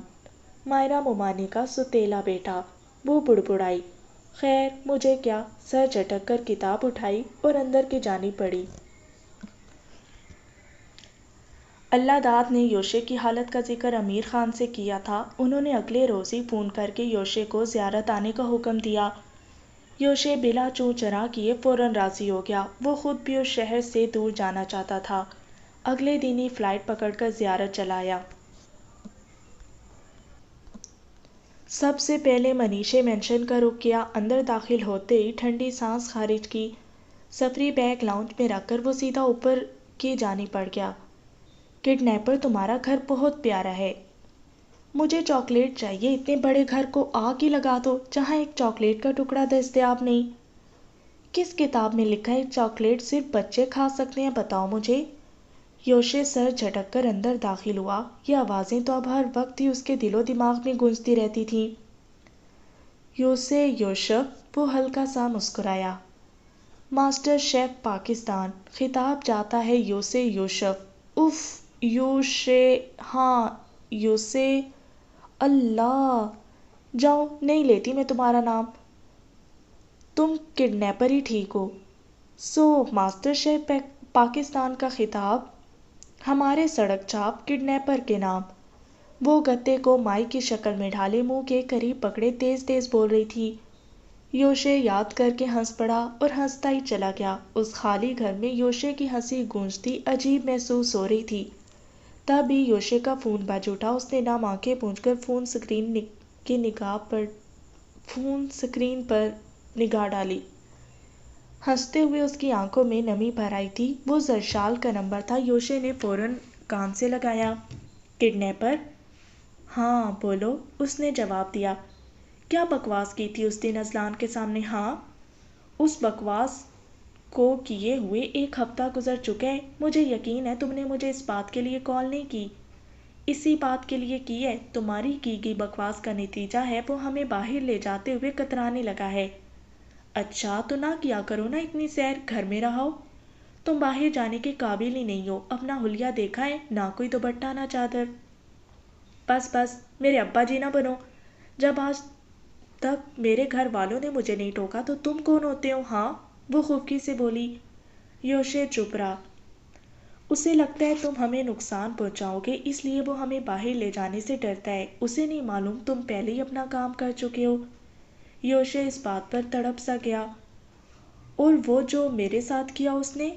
مائرہ ممانی کا ستیلا بیٹا، وہ بڑبڑائی۔ خیر مجھے کیا، سر جھٹک کر کتاب اٹھائی اور اندر کی جانب بڑھی۔ اللہ داد نے یوشے کی حالت کا ذکر امیر خان سے کیا تھا، انہوں نے اگلے روز ہی فون کر کے یوشے کو زیارت آنے کا حکم دیا۔ یوشے بلا چوں چرا کیے فوراً راضی ہو گیا، وہ خود بھی اس شہر سے دور جانا چاہتا تھا۔ اگلے دن ہی فلائٹ پکڑ کر زیارت چلا آیا۔ سب سے پہلے منیشے مینشن کا رخ کیا، اندر داخل ہوتے ہی ٹھنڈی سانس خارج کی، سفری بیگ لاؤنج میں رکھ کر وہ سیدھا اوپر کی جانب بڑھ گیا۔ کڈنیپر تمہارا گھر بہت پیارا ہے، مجھے چاکلیٹ چاہیے، اتنے بڑے گھر کو آگ ہی لگا دو جہاں ایک چاکلیٹ کا ٹکڑا دستیاب نہیں۔ کس کتاب میں لکھا ہے چاکلیٹ صرف بچے کھا سکتے ہیں، بتاؤ مجھے۔ یوشے سر جھٹک کر اندر داخل ہوا، یہ آوازیں تو اب ہر وقت ہی اس کے دل و دماغ میں گونجتی رہتی تھیں۔ یوسے یوشف، وہ ہلکا سا مسکرایا۔ ماسٹر شیف پاکستان، خطاب جاتا ہے یوسے یوشف۔ اف، یوشے، ہاں یوسے، اللہ، جاؤ نہیں لیتی میں تمہارا نام۔ تم کڈنیپر ہی ٹھیک ہو۔ سو ماسٹر شیف پاکستان کا خطاب، ہمارے سڑک چھاپ کڈنیپر کے نام۔ وہ گتے کو مائی کی شکل میں ڈھالے منہ کے قریب پکڑے تیز تیز بول رہی تھی۔ یوشے یاد کر کے ہنس پڑا اور ہنستا ہی چلا گیا۔ اس خالی گھر میں یوشے کی ہنسی گونجتی عجیب محسوس ہو رہی تھی۔ تبھی یوشے کا فون بج اٹھا۔ اس نے نم آنکھیں پونچھ کر فون سکرین پر نگاہ ڈالی۔ ہنستے ہوئے اس کی آنکھوں میں نمی بھر آئی تھی۔ وہ زرشال کا نمبر تھا۔ یوشے نے فوراً کان سے لگایا۔ کڈنیپر؟ ہاں بولو، اس نے جواب دیا۔ کیا بکواس کی تھی اس دن اذلان کے سامنے؟ ہاں، اس بکواس کو کیے ہوئے 1 ہفتہ گزر چکے ہیں۔ مجھے یقین ہے تم نے مجھے اس بات کے لیے کال نہیں کی۔ اسی بات کے لیے کی ہے۔ تمہاری کی گئی بکواس کا نتیجہ ہے وہ ہمیں باہر لے جاتے ہوئے کترانے لگا ہے۔ اچھا تو نہ کیا کرو نا اتنی سیر، گھر میں رہو۔ تم باہر جانے کے قابل ہی نہیں ہو۔ اپنا حلیہ دیکھا ہے؟ نہ کوئی دوپٹہ نہ چادر۔ بس بس، میرے ابا جی نہ بنو۔ جب آج تک میرے گھر والوں نے مجھے نہیں ٹوکا تو تم کون ہوتے ہو؟ ہاں، وہ خفگی سے بولی۔ یوشے چپ رہا۔ اسے لگتا ہے تم ہمیں نقصان پہنچاؤ گے، اس لیے وہ ہمیں باہر لے جانے سے ڈرتا ہے۔ اسے نہیں معلوم تم پہلے ہی اپنا کام کر چکے ہو۔ یوشے اس بات پر تڑپ سا گیا۔ اور وہ جو میرے ساتھ کیا اس نے؟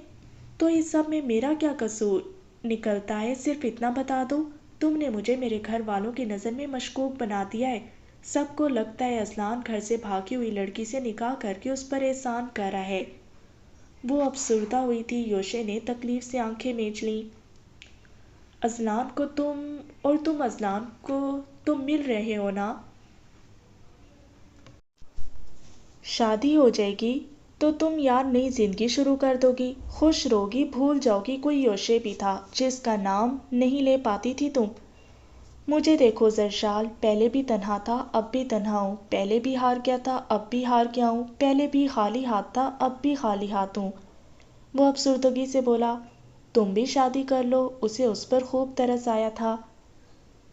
تو اس سب میں میرا کیا قصور نکلتا ہے؟ صرف اتنا بتا دو، تم نے مجھے میرے گھر والوں کی نظر میں مشکوک بنا دیا ہے۔ سب کو لگتا ہے اذلان گھر سے بھاگی ہوئی لڑکی سے نکاح کر کے اس پر احسان کر رہا ہے۔ وہ افسردہ ہوئی تھی۔ یوشے نے تکلیف سے آنکھیں مینچ لیں۔ اذلان کو تم اذلان کو تم مل رہے ہو نا؟ شادی ہو جائے گی تو تم یار نئی زندگی شروع کر دو گی، خوش رہو گی، بھول جاؤ گی کوئی یوشے بھی تھا جس کا نام نہیں لے پاتی تھی تم۔ مجھے دیکھو زرشال، پہلے بھی تنہا تھا، اب بھی تنہا ہوں۔ پہلے بھی ہار گیا تھا، اب بھی ہار گیا ہوں۔ پہلے بھی خالی ہاتھ تھا، اب بھی خالی ہاتھ ہوں۔ وہ افسردگی سے بولا۔ تم بھی شادی کر لو۔ اسے اس پر خوب ترس آیا تھا۔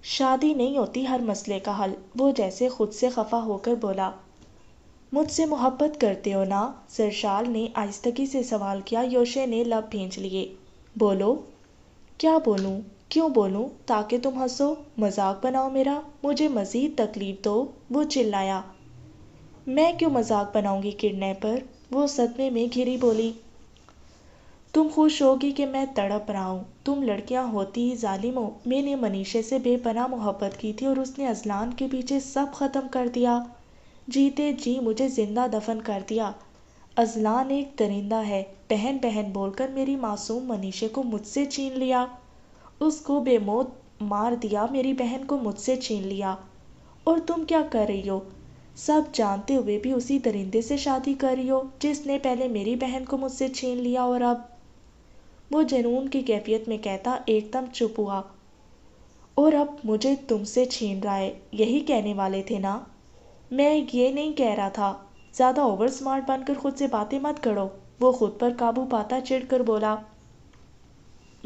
شادی نہیں ہوتی ہر مسئلے کا حل، وہ جیسے خود سے خفا ہو کر بولا۔ مجھ سے محبت کرتے ہو نا؟ زرشال نے آہستگی سے سوال کیا۔ یوشے نے لب بھینچ لیے۔ بولو۔ کیا بولوں؟ کیوں بولوں؟ تاکہ تم ہنسو، مذاق بناؤ میرا، مجھے مزید تکلیف دو۔ وہ چلایا۔ میں کیوں مذاق بناؤں گی کڈنیپر؟ وہ صدمے میں گھری بولی۔ تم خوش ہوگی کہ میں تڑپ رہا ہوں۔ تم لڑکیاں ہوتی ہی ظالم ہو۔ میں نے منیشے سے بے پناہ محبت کی تھی اور اس نے اذلان کے پیچھے سب ختم کر دیا۔ جیتے جی مجھے زندہ دفن کر دیا۔ اذلان ایک درندہ ہے۔ بہن بہن بول کر میری معصوم منیشے کو مجھ سے چھین لیا۔ اس کو بے موت مار دیا، میری بہن کو مجھ سے چھین لیا۔ اور تم کیا کر رہی ہو؟ سب جانتے ہوئے بھی اسی درندے سے شادی کر رہی ہو جس نے پہلے میری بہن کو مجھ سے چھین لیا اور اب… وہ جنون کی کیفیت میں کہتا ایک دم چپ ہوا۔ اور اب مجھے تم سے چھین رہا ہے، یہی کہنے والے تھے نا؟ میں یہ نہیں کہہ رہا تھا۔ زیادہ اوور سمارٹ بن کر خود سے باتیں مت کرو۔ وہ خود پر قابو پاتا چڑھ کر بولا۔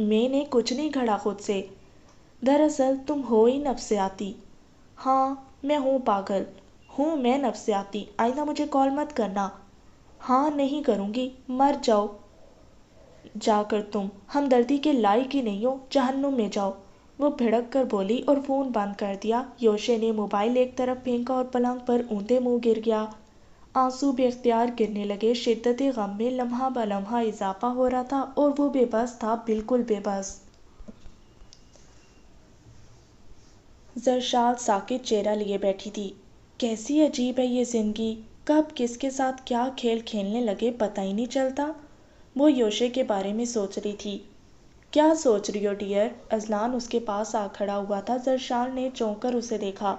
میں نے کچھ نہیں گھڑا خود سے۔ دراصل تم ہو ہی نفسیاتی۔ ہاں میں ہوں پاگل، ہوں میں نفسیاتی۔ آئندہ مجھے کال مت کرنا۔ ہاں نہیں کروں گی۔ مر جاؤ جا کر تم، ہمدردی کے لائق ہی نہیں ہو، جہنم میں جاؤ۔ وہ بھڑک کر بولی اور فون بند کر دیا۔ یوشے نے موبائل ایک طرف پھینکا اور پلنگ پر اوندے منہ گر گیا۔ آنسو بے اختیار گرنے لگے۔ شدت غم میں لمحہ بہ لمحہ اضافہ ہو رہا تھا اور وہ بے بس تھا، بالکل بے بس۔ زرشال ساکت چہرہ لیے بیٹھی تھی۔ کیسی عجیب ہے یہ زندگی، کب کس کے ساتھ کیا کھیل کھیلنے لگے پتہ ہی نہیں چلتا۔ وہ یوشے کے بارے میں سوچ رہی تھی۔ کیا سوچ رہی ہو ڈیئر؟ اذلان اس کے پاس آ کھڑا ہوا تھا۔ زرشال نے چونک کر اسے دیکھا۔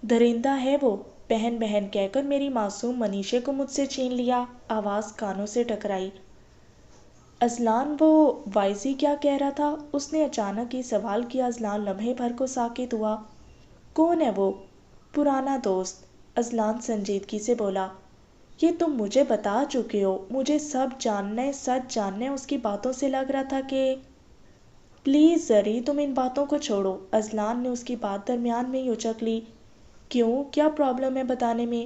درندہ ہے وہ، بہن بہن کہہ کر میری معصوم منیشے کو مجھ سے چھین لیا۔ آواز کانوں سے ٹکرائی۔ اذلان وہ وائزی کیا کہہ رہا تھا؟ اس نے اچانک ہی سوال کیا۔ اذلان لمحے بھر کو ساکت ہوا۔ کون ہے وہ؟ پرانا دوست، اذلان سنجیدگی سے بولا۔ یہ تم مجھے بتا چکے ہو، مجھے سب جاننا ہے، سچ جاننا ہے۔ اس کی باتوں سے لگ رہا تھا کہ… پلیز زری تم ان باتوں کو چھوڑو۔ اذلان نے اس کی بات درمیان میں ہی اچک لی۔ کیوں، کیا پرابلم ہے بتانے میں؟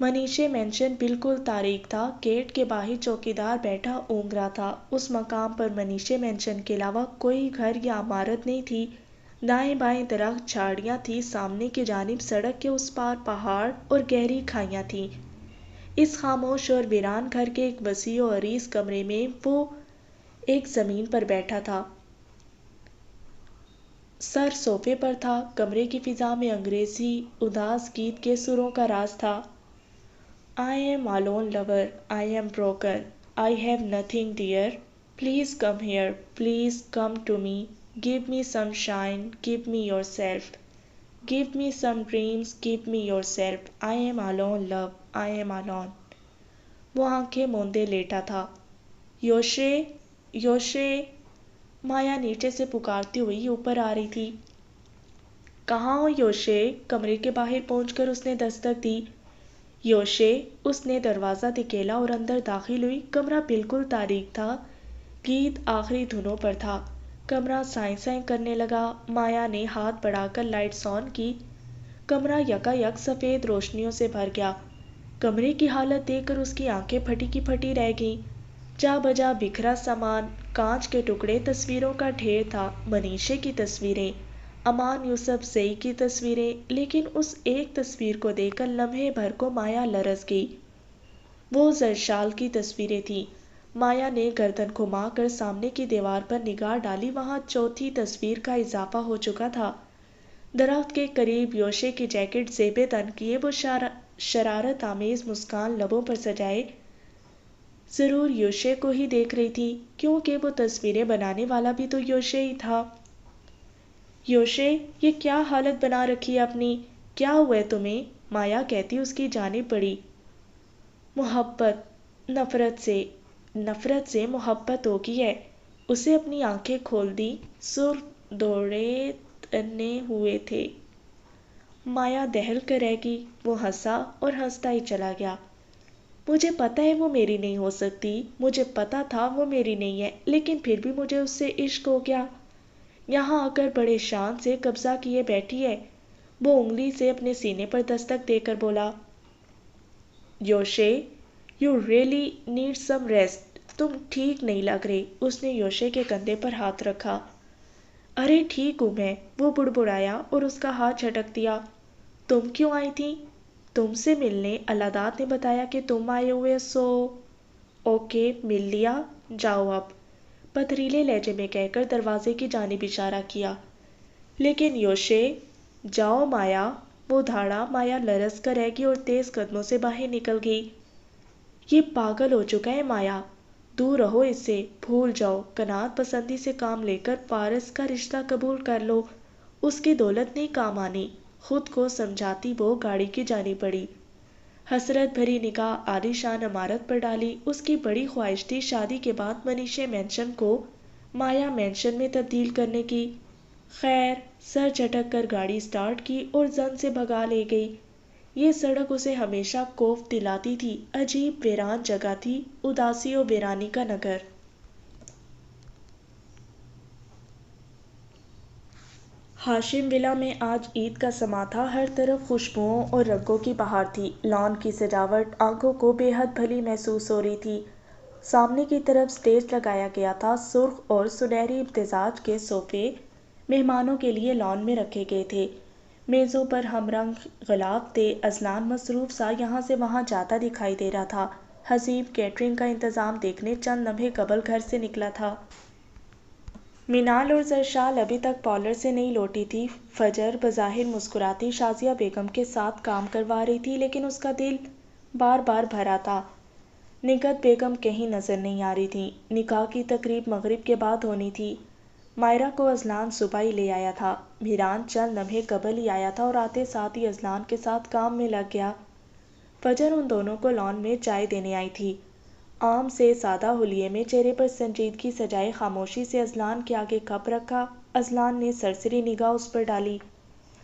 منیشے مینشن بالکل تاریک تھا. گیٹ کے باہر چوکیدار بیٹھا اونگ رہا تھا. اس مقام پر منیشے مینشن کے علاوہ کوئی گھر یا عمارت نہیں تھی. دائیں بائیں درخت جھاڑیاں تھی. سامنے کی جانب سڑک کے اس پار پہاڑ اور گہری کھائیاں تھیں. اس خاموش اور ویران گھر کے ایک وسیع و عریض کمرے میں وہ ایک زمین پر بیٹھا تھا. سر صوفے پر تھا. کمرے کی فضا میں انگریزی اداس گیت کے سروں کا راز تھا. I am alone lover, I am broken, I have nothing dear. Please come here, please come to me. Give me some shine, give me yourself. Give me some dreams, give me yourself. I am alone love, I am alone. وہ آنکھیں موندے لیٹا تھا. یوشے یوشے مایا نیچے سے پکارتی ہوئی اوپر آ رہی تھی. کہاں ہو یوشے؟ کمرے کے باہر پہنچ کر اس نے دستک دی. یوشے. اس نے دروازہ دھکیلا اور اندر داخل ہوئی. کمرہ بالکل تاریک تھا. گیت آخری دھنوں پر تھا. کمرہ سائیں سائیں کرنے لگا. مایا نے ہاتھ بڑھا کر لائٹس آن کی. کمرہ یکا یک سفید روشنیوں سے بھر گیا. کمرے کی حالت دیکھ کر اس کی آنکھیں پھٹی کی پھٹی رہ گئیں. جا بجا بکھرا سامان، کانچ کے ٹکڑے، تصویروں کا ڈھیر تھا. منیشے کی تصویریں، امان یوسف زئی کی تصویریں. لیکن اس ایک تصویر کو دیکھ کر لمحے بھر کو مایا لرز گئی. وہ زرشال کی تصویریں تھیں. مایا نے گردن گھما کر سامنے کی دیوار پر نگاہ ڈالی. وہاں چوتھی تصویر کا اضافہ ہو چکا تھا. درخت کے قریب یوشے کی جیکٹ زیب تن کیے، وہ شرارت آمیز مسکان لبوں پر سجائے ضرور یوشے کو ہی دیکھ رہی تھی، کیونکہ وہ تصویریں بنانے والا بھی تو یوشے ہی تھا. یوشے، یہ کیا حالت بنا رکھی ہے اپنی؟ کیا ہوا ہے تمہیں؟ مایا کہتی اس کی جانب بڑھی. محبت، نفرت سے محبت ہو گئی ہے. اسے اپنی آنکھیں کھول دی. سرخ دوڑے تنے ہوئے تھے. مایا دہل کر رہ گئی. وہ ہنسا اور ہنستا ہی چلا گیا. مجھے پتا ہے وہ میری نہیں ہو سکتی. مجھے پتا تھا وہ میری نہیں ہے، لیکن پھر بھی مجھے اس سے عشق ہو گیا. یہاں آ کر بڑے شان سے قبضہ کیے بیٹھی ہے. وہ انگلی سے اپنے سینے پر دستک دے کر بولا. یوشے، you really need some rest. تم ٹھیک نہیں لگ رہے. اس نے یوشے کے کندھے پر ہاتھ رکھا. ارے ٹھیک ہوں میں، وہ بڑبڑایا اور اس کا ہاتھ جھٹک دیا. تم کیوں آئی تھی؟ تم سے ملنے. اللہ داد نے بتایا کہ تم آئے ہوئے، سو اوکے مل لیا. جاؤ اب، پتھریلے لہجے میں کہہ کر دروازے کی جانب اشارہ کیا. لیکن یوشے. جاؤ مایا. وہ دھاڑا. مایا لرز کر رہ گئی اور تیز قدموں سے باہر نکل گئی. یہ پاگل ہو چکا ہے مایا. دور رہو اس سے. بھول جاؤ. قناعت پسندی سے کام لے کر پارس کا رشتہ قبول کر لو. اس کی دولت نہیں کام آنی. خود کو سمجھاتی وہ گاڑی کی جانب بڑھی. حسرت بھری نگاہ عالی شان عمارت پر ڈالی. اس کی بڑی خواہش تھی شادی کے بعد منیشے مینشن کو مایا مینشن میں تبدیل کرنے کی. خیر، سر جھٹک کر گاڑی سٹارٹ کی اور زن سے بھگا لے گئی. یہ سڑک اسے ہمیشہ کوفت دلاتی تھی. عجیب ویران جگہ تھی. اداسی و ویرانی کا نگر. ہاشم ولا میں آج عید کا سما تھا. ہر طرف خوشبوؤں اور رنگوں کی بہار تھی. لان کی سجاوٹ آنکھوں کو بے حد بھلی محسوس ہو رہی تھی. سامنے کی طرف سٹیج لگایا گیا تھا. سرخ اور سنہری امتزاج کے صوفے مہمانوں کے لیے لان میں رکھے گئے تھے. میزوں پر ہم رنگ غلاف تھے. اذلان مصروف سا یہاں سے وہاں جاتا دکھائی دے رہا تھا. حسیب کیٹرنگ کا انتظام دیکھنے چند لمحے قبل گھر سے نکلا تھا. منال اور زرشال ابھی تک پارلر سے نہیں لوٹی تھی. فجر بظاہر مسکراتی شازیہ بیگم کے ساتھ کام کروا رہی تھی، لیکن اس کا دل بار بار بھرا تھا. نگہت بیگم کہیں نظر نہیں آ رہی تھیں. نکاح کی تقریب مغرب کے بعد ہونی تھی. مائرہ کو اذلان صبح ہی لے آیا تھا. میران چند لمحے قبل ہی آیا تھا اور آتے ساتھ ہی اذلان کے ساتھ کام میں لگ گیا. فجر ان دونوں کو لان میں چائے دینے آئی تھی. عام سے سادہ حلیے میں چہرے پر سنجیدگی سجائے خاموشی سے اذلان کے آگے کپ رکھا. اذلان نے سرسری نگاہ اس پر ڈالی.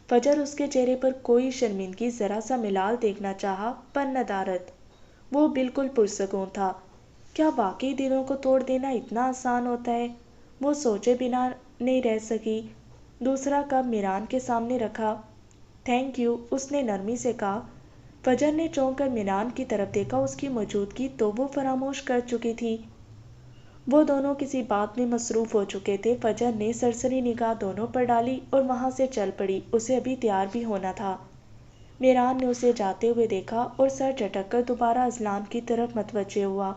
فجر اس کے چہرے پر کوئی شرمندگی ذرا سا ملال دیکھنا چاہا، پر ندارت. وہ بالکل پرسکون تھا. کیا واقعی دلوں کو توڑ دینا اتنا آسان ہوتا ہے؟ وہ سوچے بنا نہیں رہ سکی. دوسرا کپ میران کے سامنے رکھا. تھینک یو، اس نے نرمی سے کہا. فجر نے چونک کر میران کی طرف دیکھا، اس کی موجودگی تو وہ فراموش کر چکی تھی۔ وہ دونوں کسی بات میں مصروف ہو چکے تھے۔ فجر نے سرسری نگاہ دونوں پر ڈالی اور وہاں سے چل پڑی، اسے ابھی تیار بھی ہونا تھا۔ میران نے اسے جاتے ہوئے دیکھا اور سر جھٹک کر دوبارہ اذلان کی طرف متوجہ ہوا۔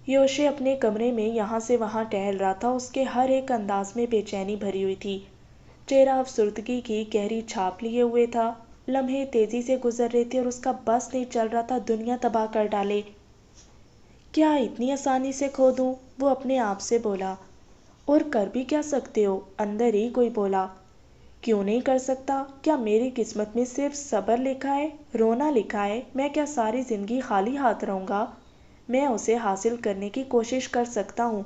یوشے اپنے کمرے میں یہاں سے وہاں ٹہل رہا تھا، اس کے ہر ایک انداز میں بے چینی بھری ہوئی تھی، چہرہ افسردگی کی گہری چھاپ لیے ہوئے تھا۔ لمحے تیزی سے گزر رہے تھے اور اس کا بس نہیں چل رہا تھا دنیا تباہ کر ڈالے۔ کیا اتنی آسانی سے کھو دوں؟ وہ اپنے آپ سے بولا۔ اور کر بھی کیا سکتے ہو؟ اندر ہی کوئی بولا۔ کیوں نہیں کر سکتا؟ کیا میری قسمت میں صرف صبر لکھا ہے، رونا لکھا ہے؟ میں کیا ساری زندگی خالی ہاتھ رہوں گا؟ میں اسے حاصل کرنے کی کوشش کر سکتا ہوں۔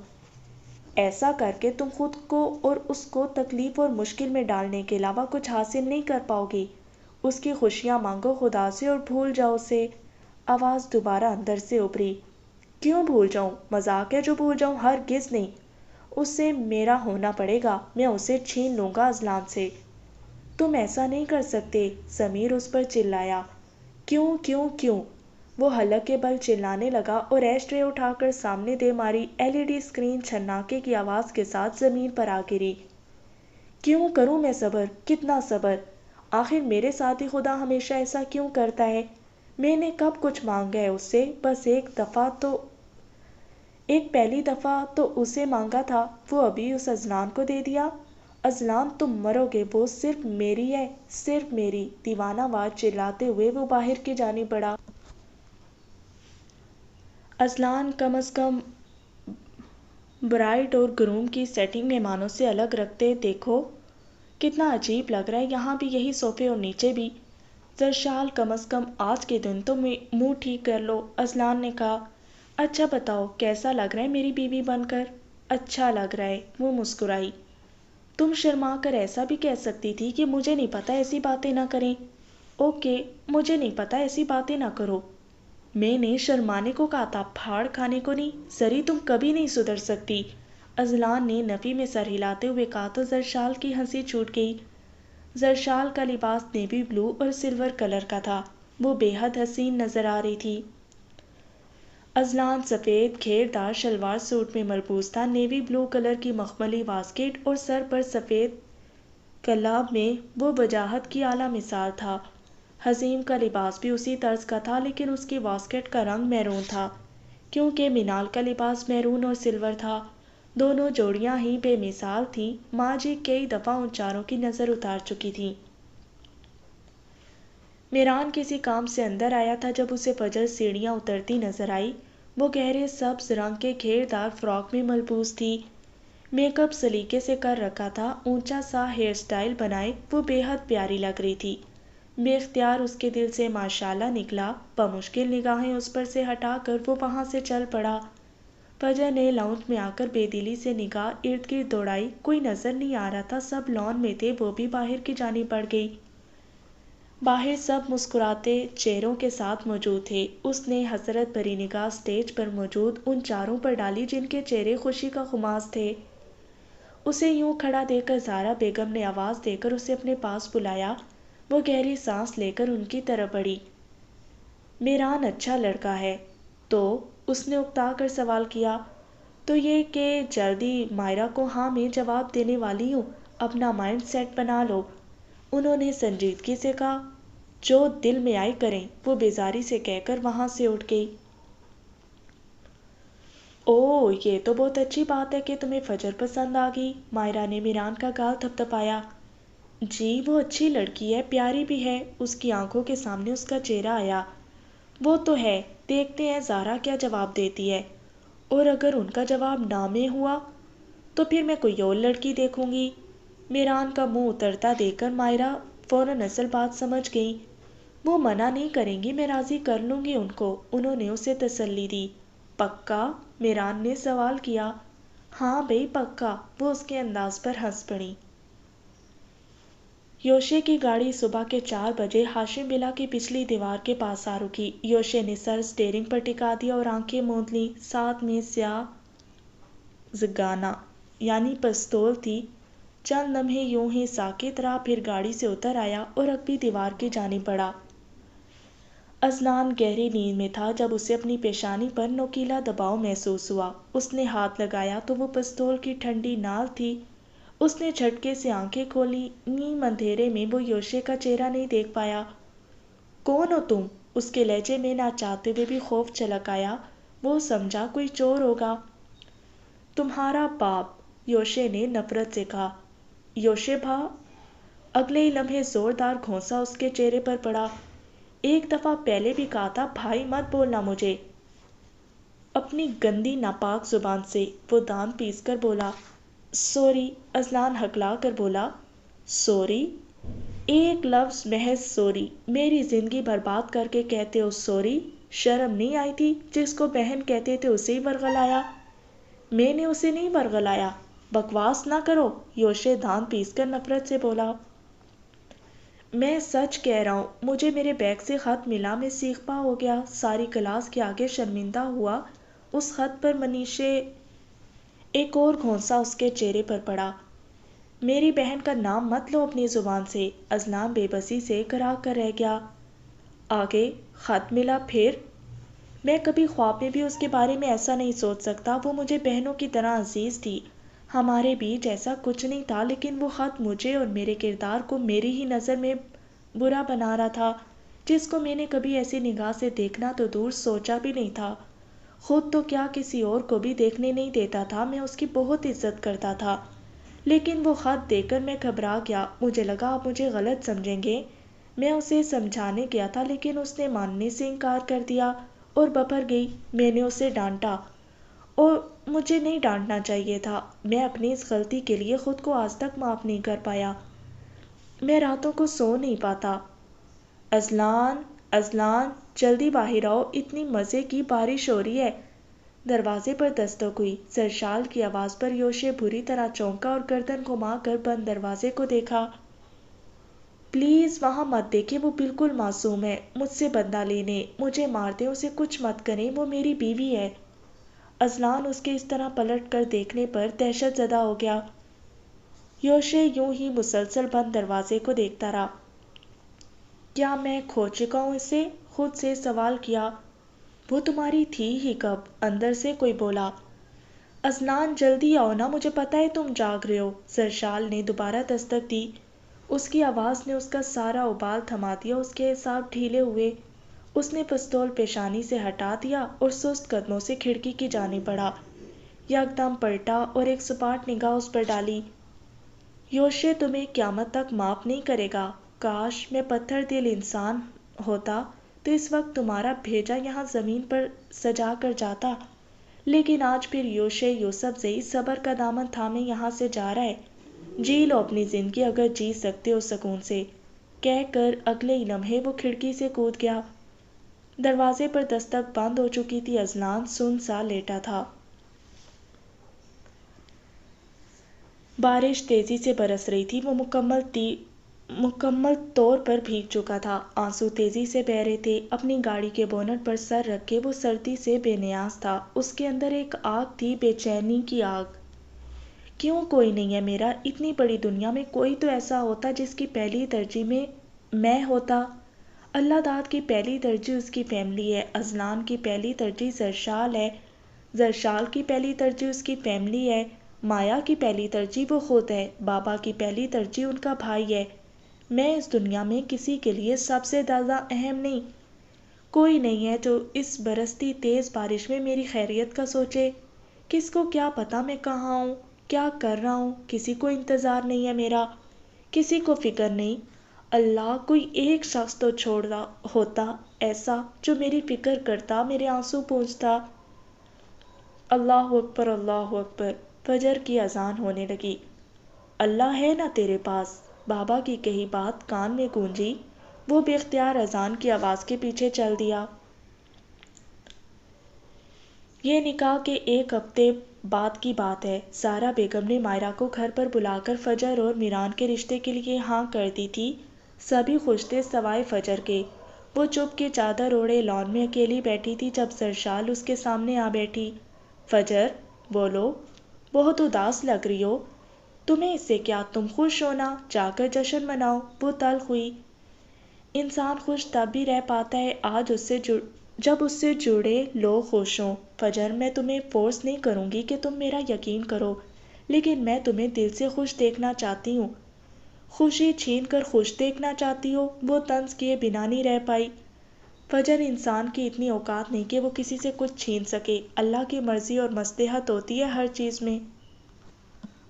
ایسا کر کے تم خود کو اور اس کو تکلیف اور مشکل میں ڈالنے کے علاوہ کچھ حاصل نہیں کر پاؤ گی۔ اس کی خوشیاں مانگو خدا سے اور بھول جاؤ اسے۔ آواز دوبارہ اندر سے ابھری۔ کیوں بھول جاؤں؟ مذاق ہے جو بھول جاؤں؟ ہرگز نہیں۔ اس سے میرا ہونا پڑے گا، میں اسے چھین لوں گا اذلان سے۔ تم ایسا نہیں کر سکتے، ضمیر اس پر چلایا۔ کیوں کیوں کیوں؟ وہ حلق کے بل چلانے لگا اور ایش ٹرے اٹھا کر سامنے دے ماری۔ LED اسکرین چھناکے کی آواز کے ساتھ زمین پر آ گری۔ کیوں کروں میں صبر؟ کتنا صبر؟ آخر میرے ساتھ ہی خدا ہمیشہ ایسا کیوں کرتا ہے؟ میں نے کب کچھ مانگا ہے اس سے؟ بس ایک پہلی دفعہ تو اسے مانگا تھا، وہ ابھی اس اذلان کو دے دیا۔ اذلان تم مرو گے، وہ صرف میری ہے، صرف میری۔ دیوانہ وار چلاتے ہوئے وہ باہر کی جانب بڑھا۔ اذلان کم از کم برائڈ اور گروم کی سیٹنگ مہمانوں سے الگ رکھتے، دیکھو کتنا عجیب لگ رہا ہے، یہاں بھی یہی صوفے اور نیچے بھی۔ زرشال کم از کم آج کے دن تو منہ ٹھیک کر لو، اذلان نے کہا۔ اچھا بتاؤ کیسا لگ رہا ہے میری بیوی بن کر؟ اچھا لگ رہا ہے، وہ مسکرائی۔ تم شرما کر ایسا بھی کہہ سکتی تھی کہ مجھے نہیں پتا ایسی باتیں نہ کریں۔ اوکے، مجھے نہیں پتا ایسی باتیں نہ کرو۔ میں نے شرمانے کو کہا تھا، پھاڑ کھانے کو نہیں۔ زری تم کبھی نہیں سدھر سکتی۔ اذلان نے نفی میں سر ہلاتے ہوئے کہا تو زرشال کی ہنسی چھوٹ گئی۔ زرشال کا لباس نیوی بلو اور سلور کلر کا تھا، وہ بے حد حسین نظر آ رہی تھی۔ اذلان سفید گھیردار شلوار سوٹ میں ملبوس تھا، نیوی بلو کلر کی مخملی واسکٹ اور سر پر سفید کلاب میں وہ وجاہت کی اعلیٰ مثال تھا۔ حزیم کا لباس بھی اسی طرز کا تھا، لیکن اس کی واسکٹ کا رنگ میرون تھا، کیونکہ مینال کا لباس میرون اور سلور تھا۔ دونوں جوڑیاں ہی بے مثال تھیں۔ ماں جی کئی دفعہ ان چاروں کی نظر اتار چکی تھیں۔ میران کسی کام سے اندر آیا تھا جب اسے فجر سیڑھیاں اترتی نظر آئی۔ وہ گہرے سبز رنگ کے گھیردار فراک میں ملبوس تھی، میک اپ سلیقے سے کر رکھا تھا، اونچا سا ہیئر سٹائل بنائے وہ بے حد پیاری لگ رہی تھی۔ بے اختیار اس کے دل سے ماشاءاللہ نکلا۔ بمشکل نگاہیں اس پر سے ہٹا کر وہ وہاں سے چل پڑا۔ فجر نے لاؤنج میں آ کر بے دلی سے نگاہ ارد گرد دوڑائی، کوئی نظر نہیں آ رہا تھا، سب لان میں تھے۔ وہ بھی باہر کی جانب بڑھ گئی۔ باہر سب مسکراتے چہروں کے ساتھ موجود تھے۔ اس نے حسرت بھری نگاہ اسٹیج پر موجود ان چاروں پر ڈالی جن کے چہرے خوشی کا خماس تھے۔ اسے یوں کھڑا دیکھ کر زہرا بیگم نے آواز دے کر اسے اپنے پاس بلایا۔ وہ گہری سانس لے کر ان کی طرف بڑھی۔ میران اچھا لڑکا ہے تو؟ اس نے اکتا کر سوال کیا۔ تو یہ کہ جلدی مائرہ کو ہاں میں جواب دینے والی ہوں، اپنا مائنڈ سیٹ بنا لو، انہوں نے سنجیدگی سے کہا۔ جو دل میں آئے کریں، وہ بیزاری سے کہہ کر وہاں سے اٹھ گئی۔ اوہ، یہ تو بہت اچھی بات ہے کہ تمہیں فجر پسند آ گئی، مائرہ نے میران کا گال تھپتھپایا۔ جی، وہ اچھی لڑکی ہے، پیاری بھی ہے۔ اس کی آنکھوں کے سامنے اس کا چہرہ آیا۔ وہ تو ہے، دیکھتے ہیں زہرا کیا جواب دیتی ہے، اور اگر ان کا جواب نہ میں ہوا تو پھر میں کوئی اور لڑکی دیکھوں گی۔ میران کا منہ اترتا دیکھ کر مائرہ فوراً اصل بات سمجھ گئی۔ وہ منع نہیں کریں گی، میں راضی کر لوں گی ان کو، انہوں نے اسے تسلی دی۔ پکا؟ میران نے سوال کیا۔ ہاں بھئی پکا، وہ اس کے انداز پر ہنس پڑی۔ یوشے کی گاڑی صبح کے 4 بجے ہاشم ولا کی پچھلی دیوار کے پاس آ رکی۔ یوشے نے سر اسٹیئرنگ پر ٹکا دیا اور آنکھیں موند لیں، ساتھ میں سیاہ زگانا یعنی پستول تھی چند لمحے یوں ہی ساکت رہا، پھر گاڑی سے اتر آیا اور اب بھی دیوار کی جانب بڑھا۔ اذلان گہری نیند میں تھا جب اسے اپنی پیشانی پر نوکیلا دباؤ محسوس ہوا۔ اس نے ہاتھ لگایا تو وہ پستول کی ٹھنڈی نال تھی۔ اس نے جھٹکے سے آنکھیں کھولی، نیم اندھیرے میں وہ یوشے کا چہرہ نہیں دیکھ پایا۔ کون ہو تم؟ اس کے لہجے میں نہ چاہتے ہوئے بھی خوف چھلک آیا۔ وہ سمجھا کوئی چور ہوگا۔ تمہارا باپ، یوشے نے نفرت سے کہا۔ یوشے بھا؟ اگلے ہی لمحے زوردار گھونسا اس کے چہرے پر پڑا۔ ایک دفعہ پہلے بھی کہا تھا بھائی مت بولنا مجھے۔ اپنی گندی ناپاک زبان سے وہ دانت پیس کر بولا۔ سوری، اذلان ہکلا کر بولا۔ سوری؟ ایک لفظ محض سوری، میری زندگی برباد کر کے کہتے ہو سوری؟ شرم نہیں آئی تھی؟ جس کو بہن کہتے تھے اسے ہی ورغلایا۔ میں نے اسے نہیں ورغلایا۔ بکواس نہ کرو، یوشے دانت پیس کر نفرت سے بولا۔ میں سچ کہہ رہا ہوں، مجھے میرے بیگ سے خط ملا، میں سیخ پا ہو گیا، ساری کلاس کے آگے شرمندہ ہوا۔ اس خط پر منیشے۔ ایک اور گھونسا اس کے چہرے پر پڑا۔ میری بہن کا نام مت لو اپنی زبان سے۔ اذلان بے بسی سے کراہ کر رہ گیا۔ آگے خط ملا، پھر؟ میں کبھی خواب میں بھی اس کے بارے میں ایسا نہیں سوچ سکتا۔ وہ مجھے بہنوں کی طرح عزیز تھی، ہمارے بیچ ایسا کچھ نہیں تھا، لیکن وہ خط مجھے اور میرے کردار کو میری ہی نظر میں برا بنا رہا تھا، جس کو میں نے کبھی ایسی نگاہ سے دیکھنا تو دور سوچا بھی نہیں تھا۔ خود تو کیا کسی اور کو بھی دیکھنے نہیں دیتا تھا، میں اس کی بہت عزت کرتا تھا، لیکن وہ خط دیکھ کر میں گھبرا گیا۔ مجھے لگا آپ مجھے غلط سمجھیں گے۔ میں اسے سمجھانے گیا تھا لیکن اس نے ماننے سے انکار کر دیا اور ببر گئی۔ میں نے اسے ڈانٹا اور مجھے نہیں ڈانٹنا چاہیے تھا۔ میں اپنی اس غلطی کے لیے خود کو آج تک معاف نہیں کر پایا۔ میں راتوں کو سو نہیں پاتا۔ اذلان، اذلان، جلدی باہر آؤ، اتنی مزے کی بارش ہو رہی ہے۔ دروازے پر دستک ہوئی۔ سرشال کی آواز پر یوشے بری طرح چونکا اور گردن گھما کر بند دروازے کو دیکھا۔ پلیز وہاں مت دیکھیں، وہ بالکل معصوم ہے، مجھ سے بدلہ لینے، مجھے مار دیں، اسے کچھ مت کریں، وہ میری بیوی ہے۔ اذلان اس کے اس طرح پلٹ کر دیکھنے پر دہشت زدہ ہو گیا۔ یوشے یوں ہی مسلسل بند دروازے کو دیکھتا رہا۔ کیا میں کھو چکا ہوں اسے؟ خود سے سوال کیا۔ وہ تمہاری تھی ہی کب؟ اندر سے کوئی بولا۔ اذلان جلدی آؤ نا، مجھے پتا ہے تم جاگ رہے ہو۔ سرشال نے دوبارہ دستک دی۔ اس کی آواز نے اس کا سارا ابال تھما دیا، اس کے اعصاب ڈھیلے ہوئے۔ اس نے پستول پیشانی سے ہٹا دیا اور سست قدموں سے کھڑکی کی جانب بڑھا۔ یکدم پلٹا اور ایک سپاٹ نگاہ اس پر ڈالی۔ یوشے تمہیں قیامت تک معاف نہیں کرے گا۔ کاش میں پتھر دل انسان ہوتا تو اس وقت تمہارا بھیجا یہاں زمین پر سجا کر جاتا، لیکن آج پھر یوشے یوسف زئی صبر کا دامن تھامے یہاں سے جا رہا ہے۔ جی لو اپنی زندگی اگر جی سکتے ہو سکون سے، کہہ کر اگلے ہی لمحے وہ کھڑکی سے کود گیا۔ دروازے پر دستک بند ہو چکی تھی۔ اذلان سن سا لیٹا تھا۔ بارش تیزی سے برس رہی تھی۔ وہ مکمل طور پر بھیگ چکا تھا۔ آنسو تیزی سے بہہ رہے تھے۔ اپنی گاڑی کے بونٹ پر سر رکھ کے وہ سردی سے بے نیاز تھا۔ اس کے اندر ایک آگ تھی، بے چینی کی آگ۔ کیوں کوئی نہیں ہے میرا؟ اتنی بڑی دنیا میں کوئی تو ایسا ہوتا جس کی پہلی ترجیح میں ہوتا۔ اللہ داد کی پہلی ترجیح اس کی فیملی ہے، اذلان کی پہلی ترجیح زرشال ہے، زرشال کی پہلی ترجیح اس کی فیملی ہے، مایا کی پہلی ترجیح وہ خود ہے، بابا کی پہلی ترجیح ان کا بھائی ہے۔ میں اس دنیا میں کسی کے لیے سب سے زیادہ اہم نہیں۔ کوئی نہیں ہے جو اس برستی تیز بارش میں میری خیریت کا سوچے۔ کس کو کیا پتا میں کہاں ہوں، کیا کر رہا ہوں؟ کسی کو انتظار نہیں ہے میرا، کسی کو فکر نہیں۔ اللہ، کوئی ایک شخص تو چھوڑ ہوتا ایسا جو میری فکر کرتا، میرے آنسو پونچھتا۔ اللہ اکبر، اللہ اکبر۔ فجر کی اذان ہونے لگی۔ اللہ ہے نا تیرے پاس؟ بابا کی کہی بات کان میں گونجی۔ وہ بے اختیار اذان کی آواز کے پیچھے چل دیا۔ یہ نکاح کے ایک ہفتے بعد کی بات ہے۔ سارا بیگم نے مائرہ کو گھر پر بلا کر فجر اور میران کے رشتے کے لیے ہاں کر دی تھی۔ سبھی خوش تھے سوائے فجر کے۔ وہ چپ کے چادر اوڑھے لان میں اکیلی بیٹھی تھی جب زرشال اس کے سامنے آ بیٹھی۔ فجر، بولو، بہت اداس لگ رہی ہو۔ تمہیں اس سے کیا، تم خوش ہونا، جا کر جشن مناؤ۔ وہ تلخ ہوئی۔ انسان خوش تب بھی رہ پاتا ہے جب اس سے جڑے لوگ خوش ہوں۔ فجر، میں تمہیں فورس نہیں کروں گی کہ تم میرا یقین کرو، لیکن میں تمہیں دل سے خوش دیکھنا چاہتی ہوں۔ خوشی چھین کر خوش دیکھنا چاہتی ہو؟ وہ طنز کیے بنا نہیں رہ پائی۔ فجر، انسان کی اتنی اوقات نہیں کہ وہ کسی سے کچھ چھین سکے۔ اللہ کی مرضی اور مصلحت ہوتی ہے ہر چیز میں،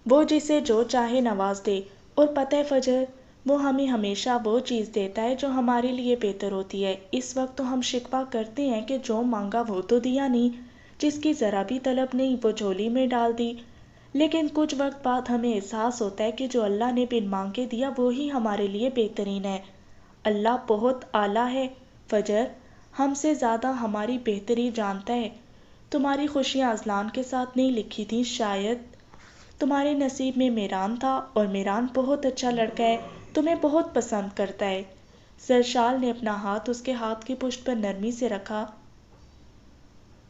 وہ جسے جو چاہے نواز دے۔ اور پتہ ہے فجر، وہ ہمیں ہمیشہ وہ چیز دیتا ہے جو ہمارے لیے بہتر ہوتی ہے۔ اس وقت تو ہم شکوہ کرتے ہیں کہ جو مانگا وہ تو دیا نہیں، جس کی ذرا بھی طلب نہیں وہ جھولی میں ڈال دی۔ لیکن کچھ وقت بعد ہمیں احساس ہوتا ہے کہ جو اللہ نے بن مانگے دیا وہی ہمارے لیے بہترین ہے۔ اللہ بہت اعلیٰ ہے فجر، ہم سے زیادہ ہماری بہتری جانتا ہے۔ تمہاری خوشیاں اذلان کے ساتھ نہیں لکھی تھیں، شاید تمہارے نصیب میں میران تھا، اور میران بہت اچھا لڑکا ہے، تمہیں بہت پسند کرتا ہے۔ سرشال نے اپنا ہاتھ اس کے ہاتھ کی پشت پر نرمی سے رکھا۔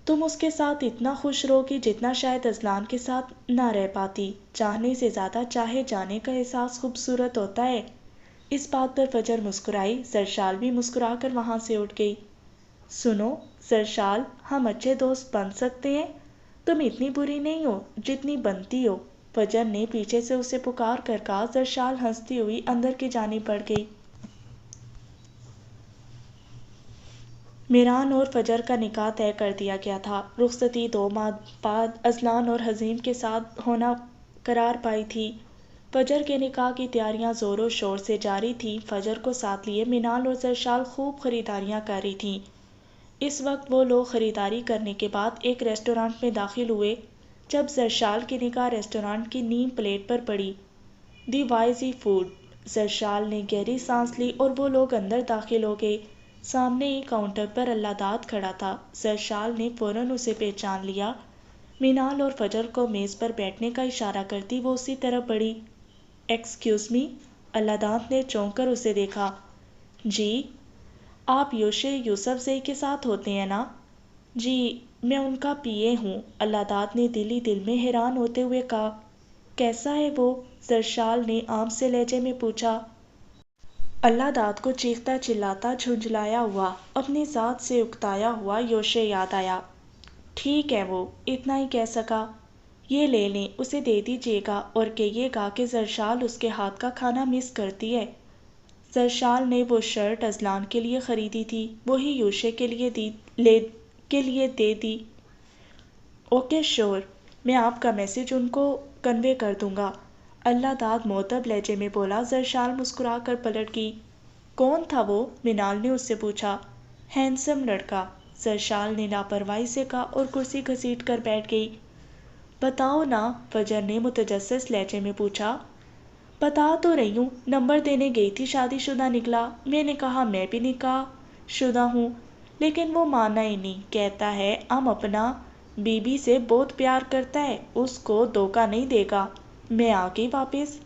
تم اس کے ساتھ اتنا خوش رہو گی جتنا شاید اذلان کے ساتھ نہ رہ پاتی۔ چاہنے سے زیادہ چاہے جانے کا احساس خوبصورت ہوتا ہے۔ اس بات پر فجر مسکرائی۔ سرشال بھی مسکرا کر وہاں سے اٹھ گئی۔ سنو سرشال، ہم اچھے دوست بن سکتے ہیں، تم اتنی بری نہیں ہو جتنی بنتی ہو، فجر نے پیچھے سے اسے پکار کر کہا۔ سرشال ہنستی ہوئی اندر کی جانب بڑھ گئی۔ میران اور فجر کا نکاح طے کر دیا گیا تھا۔ رخصتی 2 ماہ بعد اذلان اور حزیم کے ساتھ ہونا قرار پائی تھی۔ فجر کے نکاح کی تیاریاں زور و شور سے جاری تھیں۔ فجر کو ساتھ لیے منال اور سرشال خوب خریداریاں کر رہی تھیں۔ اس وقت وہ لوگ خریداری کرنے کے بعد ایک ریسٹورانٹ میں داخل ہوئے۔ جب سرشال کی نگاہ ریسٹورانٹ کی نیم پلیٹ پر پڑی، دی وائزی فوڈ، سرشال نے گہری سانس لی اور وہ لوگ اندر داخل ہو گئے۔ سامنے ہی کاؤنٹر پر اللہ داد کھڑا تھا۔ سرشال نے فوراً اسے پہچان لیا۔ منال اور فجر کو میز پر بیٹھنے کا اشارہ کرتی وہ اسی طرف بڑھی۔ ایکسکیوز می، اللہ داد نے چونک کر اسے دیکھا۔ جی، آپ یوشے یوسف زئی کے ساتھ ہوتے ہیں نا؟ جی، میں ان کا پی اے ہوں، اللہ داد نے دل ہی دل میں حیران ہوتے ہوئے کہا۔ کیسا ہے وہ؟ سرشال نے عام سے لہجے میں پوچھا۔ اللہ داد کو چیختا چلاتا جھنجھلایا ہوا، اپنی ذات سے اکتایا ہوا یوشے یاد آیا۔ ٹھیک ہے، وہ اتنا ہی کہہ سکا۔ یہ لے لیں، اسے دے دیجیے گا اور کہیے گا کہ سرشال اس کے ہاتھ کا کھانا مس کرتی ہے۔ سرشال نے وہ شرٹ اذلان کے لیے خریدی تھی، وہی یوشے کے لیے دے دی۔ اوکے شور، میں آپ کا میسج ان کو کنوے کر دوں گا، اللہ داد مؤدب لہجے میں بولا۔ سرشال مسکرا کر پلٹ گئی۔ کون تھا وہ؟ منال نے اس سے پوچھا۔ ہینڈسم لڑکا، سرشال نے لاپرواہی سے کہا اور کرسی گھسیٹ کر بیٹھ گئی۔ بتاؤ نا، فجر نے متجسس لہجے میں پوچھا۔ بتا تو رہی ہوں، نمبر دینے گئی تھی شادی شدہ نکلا، میں نے کہا میں بھی نکاح شدہ ہوں، لیکن وہ مانا ہی نہیں، کہتا ہے ہم اپنا بیوی سے بہت پیار کرتا ہے، اس کو دھوکہ نہیں دے گا۔ میں آ گئی واپس۔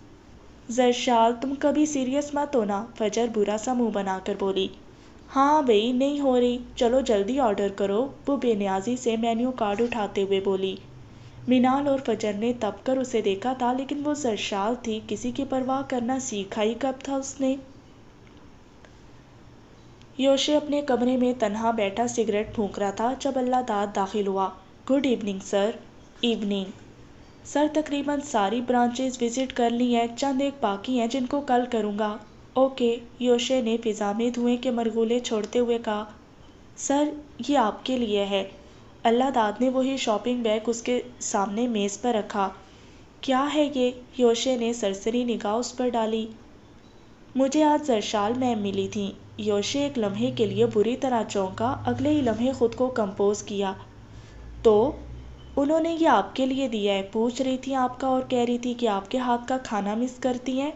سرشال، تم کبھی سیریس مت ہونا، فجر برا سا منہ بنا کر بولی۔ ہاں بھئی، نہیں ہو رہی، چلو جلدی آرڈر کرو، وہ بے نیازی سے مینیو کارڈ اٹھاتے ہوئے بولی۔ منال اور فجر نے تپ کر اسے دیکھا تھا، لیکن وہ سرشال تھی، کسی کی پرواہ کرنا سیکھا ہی کب تھا اس نے؟ یوشے اپنے کمرے میں تنہا بیٹھا سگریٹ پھونک رہا تھا جب اللہ داد داخل ہوا۔ Good evening sir. Evening sir, تقریباً ساری برانچز وزٹ کر لی ہیں، چند ایک باقی ہیں جن کو کل کروں گا۔ اوکے، یوشے نے فضا میں دھوئیں کے مرغولے چھوڑتے ہوئے کہا۔ سر، یہ آپ کے لیے ہے۔ اللہ داد نے وہی شاپنگ بیگ اس کے سامنے میز پر رکھا۔ کیا ہے یہ؟ یوشے نے سرسری نگاہ اس پر ڈالی۔ مجھے آج سرشال میم ملی تھیں۔ یوشے ایک لمحے کے لیے بری طرح چونکا، اگلے ہی لمحے خود کو کمپوز کیا۔ تو انہوں نے یہ آپ کے لیے دیا ہے، پوچھ رہی تھی آپ کا اور کہہ رہی تھی کہ آپ کے ہاتھ کا کھانا مس کرتی ہیں۔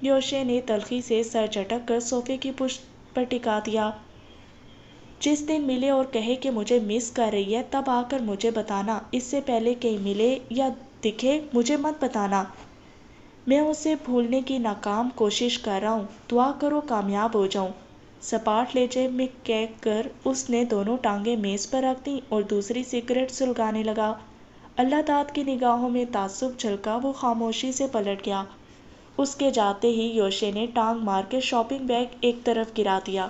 یوشے نے تلخی سے سر جھٹک کر صوفے کی پشت پر ٹکا دیا۔ جس دن ملے اور کہے کہ مجھے مس کر رہی ہے تب آ کر مجھے بتانا، اس سے پہلے کہیں ملے یا دکھے مجھے مت بتانا۔ میں اسے بھولنے کی ناکام کوشش کر رہا ہوں، دعا کرو کامیاب ہو جاؤں۔ سپاٹ لہجے میں کہہ کر اس نے دونوں ٹانگیں میز پر رکھ دیں اور دوسری سگریٹ سلگانے لگا۔ اللہ داد کی نگاہوں میں تعصب جھلکا، وہ خاموشی سے پلٹ گیا۔ اس کے جاتے ہی یوشے نے ٹانگ مار کے شاپنگ بیگ ایک طرف گرا دیا۔